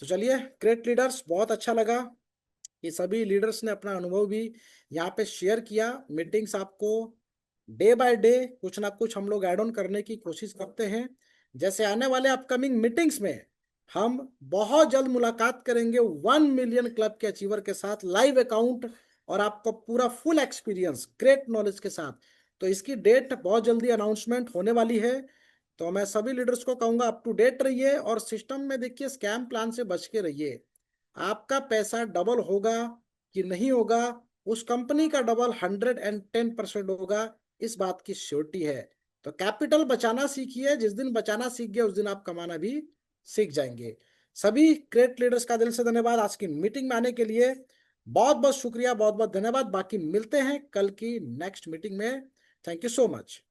Speaker 2: तो चलिए, ग्रेट लीडर्स, बहुत अच्छा लगा कि सभी लीडर्स ने अपना अनुभव भी यहाँ पे शेयर किया। मीटिंग्स आपको डे बाय डे कुछ ना कुछ हम लोग ऐड ऑन करने की कोशिश करते हैं। जैसे आने वाले अपकमिंग मीटिंग्स में हम बहुत जल्द मुलाकात करेंगे 1 मिलियन क्लब के अचीवर के साथ, लाइव अकाउंट और आपको पूरा फुल एक्सपीरियंस ग्रेट नॉलेज के साथ। तो इसकी डेट बहुत जल्दी अनाउंसमेंट होने वाली है। तो मैं सभी लीडर्स को कहूंगा अप टू डेट रहिए और सिस्टम में देखिए स्कैम प्लान से बच के रहिए। आपका पैसा डबल होगा कि नहीं होगा, उस कंपनी का डबल 110% होगा, इस बात की श्योरिटी है। तो कैपिटल बचाना सीखिए, जिस दिन बचाना सीख गए उस दिन आप कमाना भी सीख जाएंगे। सभी ग्रेट लीडर्स का दिल से धन्यवाद आज की मीटिंग में आने के लिए। बहुत बहुत शुक्रिया, बहुत बहुत धन्यवाद। बाकी मिलते हैं कल की नेक्स्ट मीटिंग में। Thank you so much.